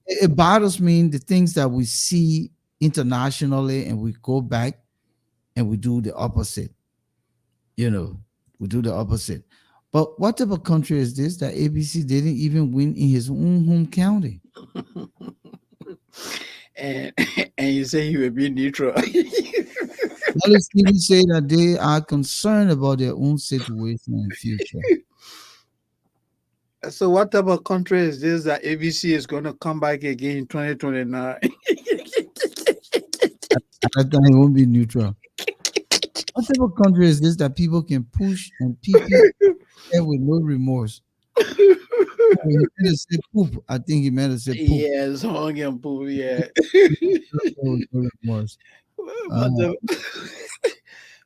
it bothers me the things that we see internationally, and we go back and we do the opposite. You know, we do the opposite. But what type of country is this that ABC didn't even win in his own home county? And and you say he will be neutral. Well, let's even say that they are concerned about their own situation and future. So what type of country is this that ABC is going to come back again in 2029? At that time, it won't be neutral. What type of country is this that people can push and pee with no remorse? When he meant to say poop, I think he meant to say poop. Yes, hung and poop, yeah. With no remorse. What type,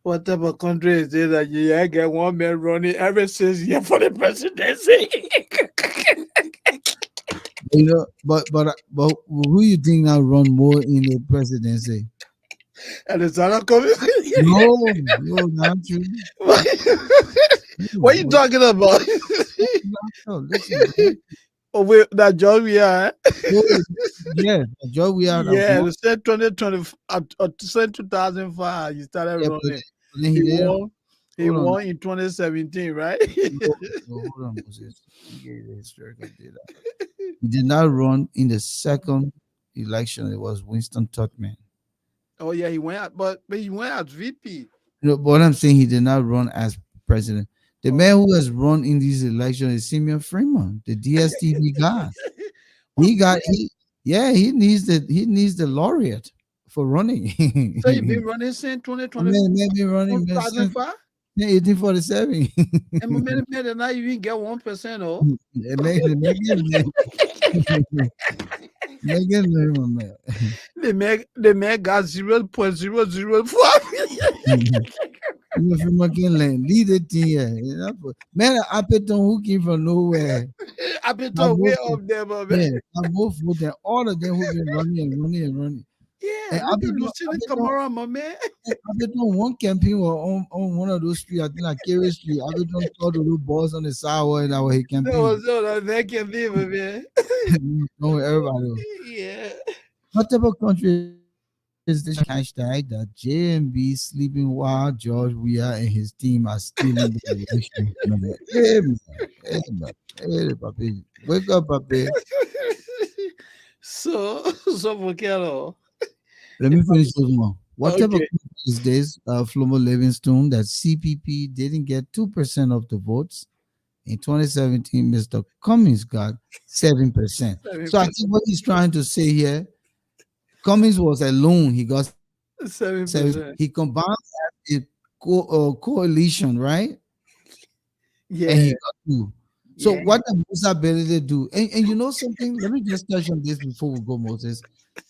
What type of country is this that you get one man running every 6 years for the presidency? But who you think now run more in the presidency? And it's not coming. No, no, not true. What you No, talking about? no, listen, man. Oh, wait, that job we are. No, yeah, the job we are that Yeah, one. it said 2020, said 2005. He started Yeah, running. but then he He didn't. won. He Hold on, won in 2017, right? no, no, hold on, Moses. Let me get you the historical data. He did not run in the second election. It was Winston Tubman. Oh yeah, he went out, but he went as VP. But what I'm saying, he did not run as president. The Oh. man who has run in these elections is Simeon Freeman, the DSTV guy. Oh, He got really? yeah, he needs the laureate for running. So you've been running since I 2020, mean, maybe running since 2005? 1847. And many men not even get 1%. Oh, Megan, man. the man got 0.004. You from McKinley, lead the team. Man, I bet on who came from nowhere. I've been I talking way vote for, up there, but man. yeah, I vote for them. All of them who've been running and running and running. Yeah, And I look bet at on, I Lieutenant bet on, Kamara, my man. I bet on one campaign or on one of those streets, I think like Carey Street. I bet on all the little boys on the sidewalk in our That campaign. was all that can be, my man. No, everybody. Yeah. What type of country is this? Hashtag that JMB sleeping while George Weah and his team are stealing the election. Man. Hey, man. Hey, man. Hey, papi. Wake up, papi. So Volcano. Let me finish this one. What type of Okay. country is this, Flomo Livingstone, that CPP didn't get 2% of the votes? In 2017, Mr. Cummings got 7%. So I think what he's trying to say here, Cummings was alone. He got 7. He 7%. combined as a coalition, right? And he Yeah. got 2. So Yeah. what does Musa ability do? And you know something? Let me just touch on this before we go, Moses.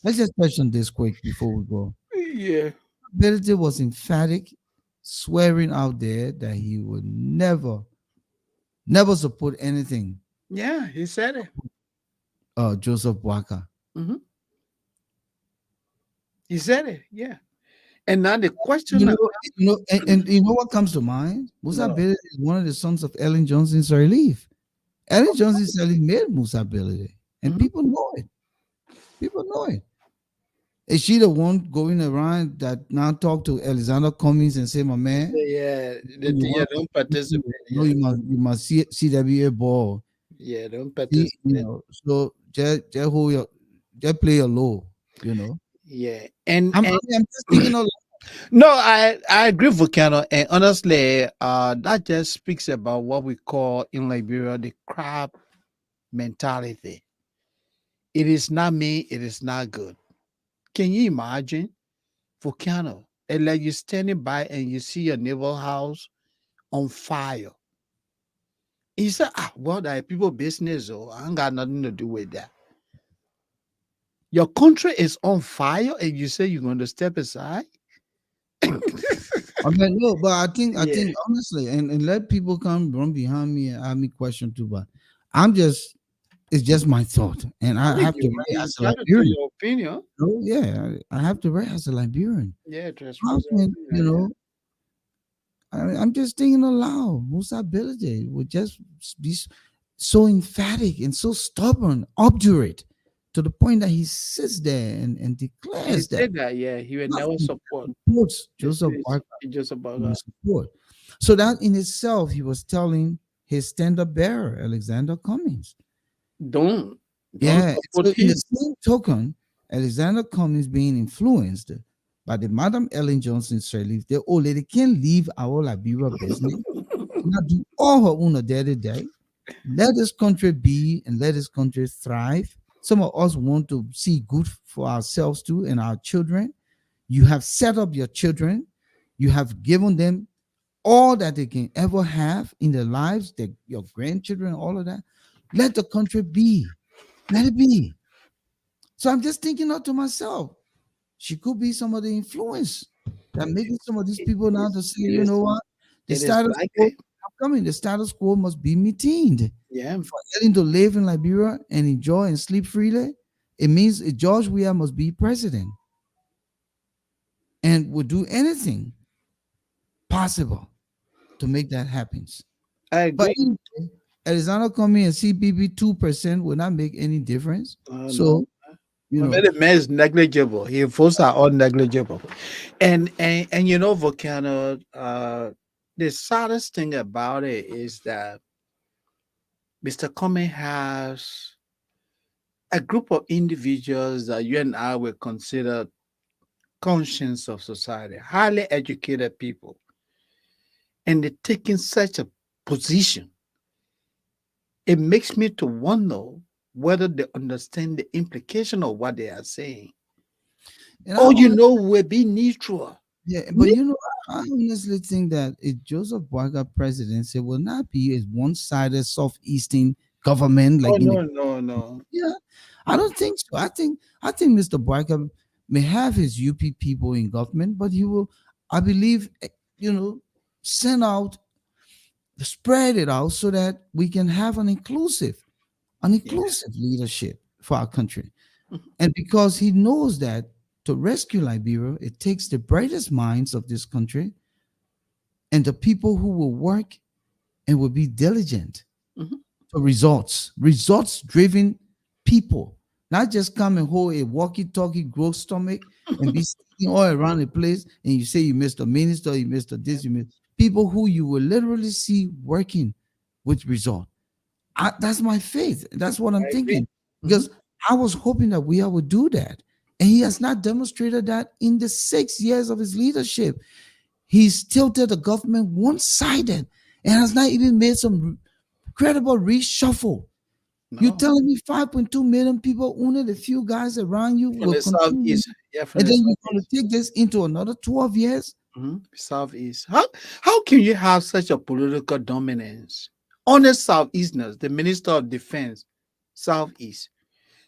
Let's just touch on this quick before we go. Yeah. Ability was emphatic, swearing out there that he would never support anything Yeah. He said it. Joseph Boakai. Hmm. He said it. Yeah. And now the question You now. know, and you know what comes to mind? Musa No. Belede is one of the sons of Ellen Johnson Sirleaf. Ellen Johnson Sirleaf made Musa Belede, and Mhm. people know it. People know it. Is she the one going around that now talk to Alexander Cummings and say, my man, Yeah. The you thing you want don't participate. no, Yeah. you must see CWA ball. Yeah. Don't See, participate. so just hold your just play your low, Yeah. And I'm and just thinking of no, I agree, Volcano. And honestly, that just speaks about what we call in Liberia the crab mentality. It is not me, it is not good. Can you imagine, Volcano? And like you standing by and you see your neighbor house on fire. You say, well, that people business, oh, I ain't got nothing to do with that. Your country is on fire and you say you're going to step aside? I mean, no, but I Yeah. think honestly, and let people come run behind me and ask me question too, but it's just my thought, and I Only have to you. write You as a entitled to Liberian. your opinion. Oh yeah, I have to write as a Liberian. Yeah, to express How your can opinion. I'm just thinking aloud. Musa Belede would just be so emphatic and so stubborn, obdurate, to the point that he sits there and Yeah. He declares that said that, yeah, he will never nothing support supports this Joseph is Barker just about in that. support. So that in itself, he was telling his standard bearer, Alexander Cummings. Don't Yeah. support So in the him. same token, Alexander Cummings being influenced by the Madam Ellen Johnson Sirleaf, the old lady can leave our Liberia business, not do all her own a day to day. Let this country be and let this country thrive. Some of us want to see good for ourselves too and our children. You have set up your children. You have given them all that they can ever have in their lives, your grandchildren, all of that. Let the country be. Let it be. So I'm just thinking out to myself, she could be some of the influence that making some of these It people now is, to say, it you is, know what, the it is status quo, likely. coming, the status quo must be maintained. Yeah. For getting to live in Liberia and enjoy and sleep freely, it means George Weah must be president and would do anything possible to make that happen. I But agree. anyway, Arizona coming and CPP 2% will not make any difference. No. So, you I mean, know, the man is negligible. His votes are all negligible. And you know, Volcano, the saddest thing about it is that Mr. Comey has a group of individuals that you and I will consider conscience of society, highly educated people, and they're taking such a position. It makes me to wonder whether they understand the implication of what they are saying. and Or we're being neutral. yeah, but I honestly think that a Joseph Boaga presidency will not be a one-sided southeastern government Oh like in the no, no, no. yeah. I don't think so. I think Mr. Boaga may have his UP people in government, but he will, I believe, send out, spread it out so that we can have an Yeah. inclusive leadership for our country. Mhm. And because he knows that to rescue Liberia, it takes the brightest minds of this country and the people who will work and will be diligent Mhm. for results driven people, not just come and hold a walkie talkie growth stomach and be sitting all around the place and you say you missed a minister, you missed a this, you missed people who you will literally see working with result. That's my faith. That's what I'm I agree. thinking. Mhm. Because I was hoping that we would do that. And he has not demonstrated that in the 6 years of his leadership. He's tilted the government one-sided and has not even made some credible reshuffle. You No. telling me 5.2 million people, only the few guys around you From will the continue, southeast. Yeah, from and the then you're going southeast. to take this into another 12 years? Southeast. How can you have such a political dominance? On the southeasterners, the Minister of Defense, Southeast.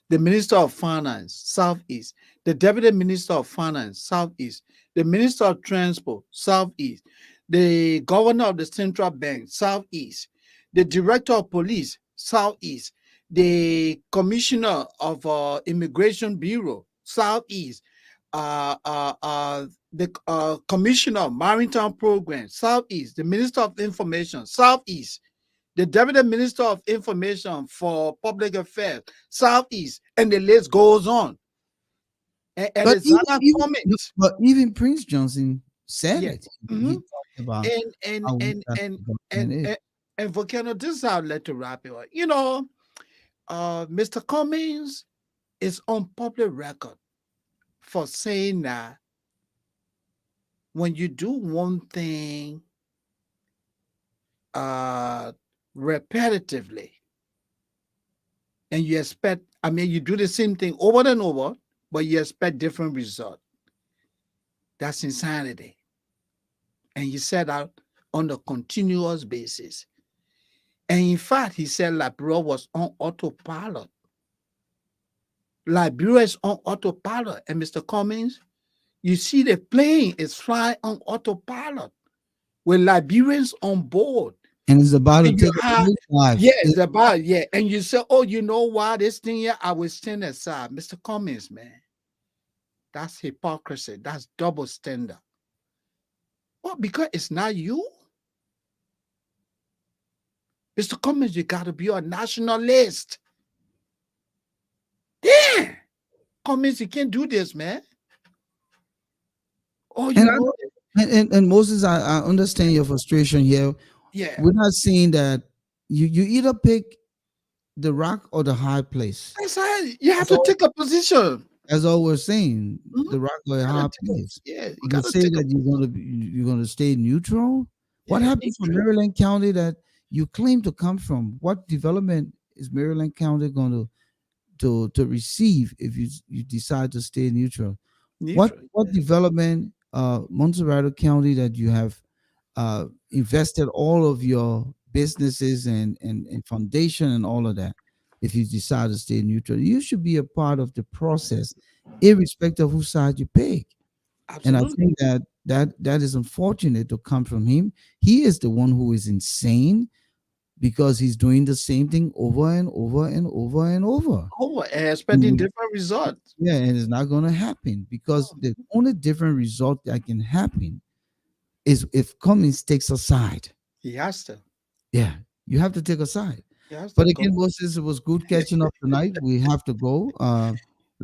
The Minister of Finance, Southeast, the Deputy Minister of Finance, Southeast, the Minister of Transport, Southeast, the Governor of the Central Bank, Southeast, the Director of Police, Southeast, the Commissioner of Immigration Bureau, Southeast, the Commissioner of Maritime Program, Southeast, the Minister of Information, Southeast, the Deputy Minister of Information for Public Affairs, Southeast, and the list goes on. And But Alexander Cummings, but even Prince Johnson said yeah, it. He mhm. talked about and and how weak and that and and government is. and, and Volcano, this is how I'd like to wrap it up. Mr. Cummings is on public record for saying that when you do one thing uh repetitively and you expect, I mean, you do the same thing over and over, but you expect different results. That's insanity. And he said that on a continuous basis. And in fact, he said Liberia was on autopilot. Liberia is on autopilot. And Mr. Cummings, you see the plane is flying on autopilot with Liberians on board. And it's about to And you take a have, new life. yes, about, yeah. And you say, oh, you know why this thing here, I will stand aside. Mr. Cummings, man, that's hypocrisy. That's double standard. Well, because it's not you. Mr. Cummings, you got to be a nationalist. Yeah. Cummings, you can't do this, man. Oh, And, you know, and Moses, I understand your frustration here. yeah. We're not saying that you either pick the rock or the high place. That's how you have That's to all, take a position. that's all we're saying. Mhm. The rock or You a gotta high take place. yeah, you But to gotta say take a that you're gonna stay neutral. What yeah, happened from neutral. Maryland County that you claim to come from? What development is Maryland County going to receive if you decide to stay neutral? What Neutral. what development Montserrat County that you have invested all of your businesses and foundation and all of that, if you decide to stay neutral, you should be a part of the process, irrespective of whose side you pick. And I Absolutely. think that that is unfortunate to come from him. He is the one who is insane because he's doing the same thing over and over and over and over. Oh, and expecting Mm, different results. yeah, and it's not going to happen because the only different result that can happen is if Cummings takes a side. He has to. Yeah, you have to take a side. He has to But go. again, Moses, it was good catching up tonight. We have to go.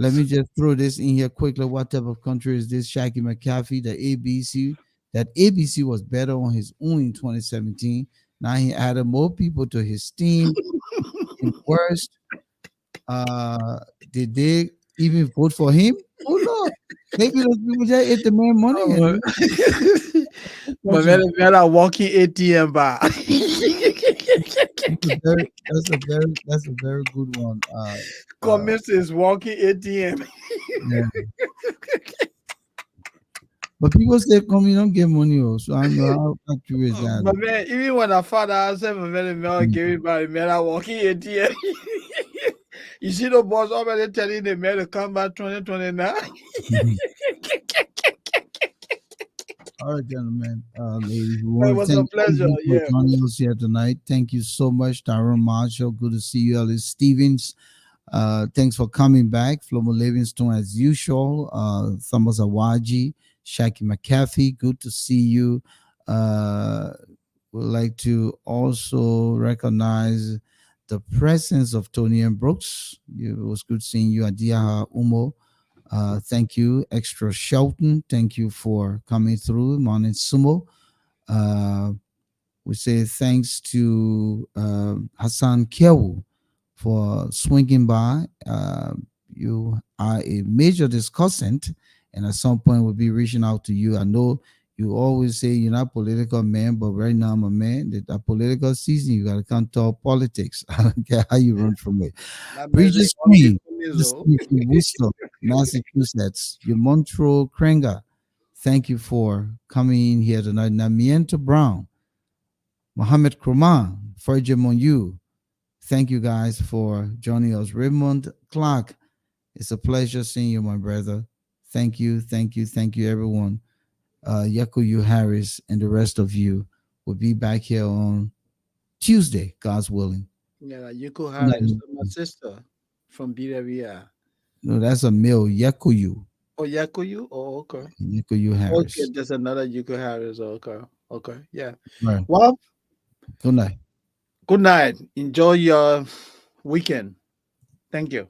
Let me just throw this in here quickly. What type of country is this? Shaggy McCaffrey, the ABC. That ABC was better on his own in 2017. Now he added more people to his team. And worst, uh, did they even vote for him? Oh Lord, maybe those people just ate the man money Oh, and but man, a walking ATM bar. that's a very good one. Comments is walking ATM. Yeah. But people say, "Come, you don't get money." So I don't know how true is that. But man, even when I found out, I said, man, give everybody, man, I walking ATM. You see the boss already telling the man to come back 2029. All right, gentlemen, ladies, we It want to was a thank all of pleasure. you for Yeah. joining us here tonight. Thank you so much, Tyrone Marshall. Good to see you, Ellis Stevens. Thanks for coming back. Flomo Livingstone, as usual. Thomas Awaji, Shaki McCaffrey, good to see you. Would like to also recognize the presence of Tony and Brooks. It was good seeing you, Adiaha Umo. Thank you, Extra Shelton. Thank you for coming through. Morning Sumo. Uh, we say thanks to Hassan Kewu for swinging by. You are a major discussant, and at some point we'll be reaching out to you. I know you always say you're not political man, but right now I'm a man. That political season, you gotta come talk politics. I don't care how you run from it. That Bridget message on Screen, the listening from Worcester, Massachusetts. Your Montreux Krenga, thank you for coming in here tonight. Namienta Brown, Mohammed Kurman, Fergie Monyu, thank you guys for joining us. Raymond Clark, it's a pleasure seeing you, my brother. Thank you, thank you, thank you, everyone. Yakuyu Harris and the rest of you will be back here on Tuesday, God's willing. Yeah, Yuko Good Harris, night. my sister from Liberia. No, that's a male, Yakuyu. Oh, Yakuyu? Oh, okay. Yakuyu Okay, Harris. there's another Yuko Harris. Okay. Okay. Yeah. Right. Well, Good night. good night. Enjoy your weekend. Thank you.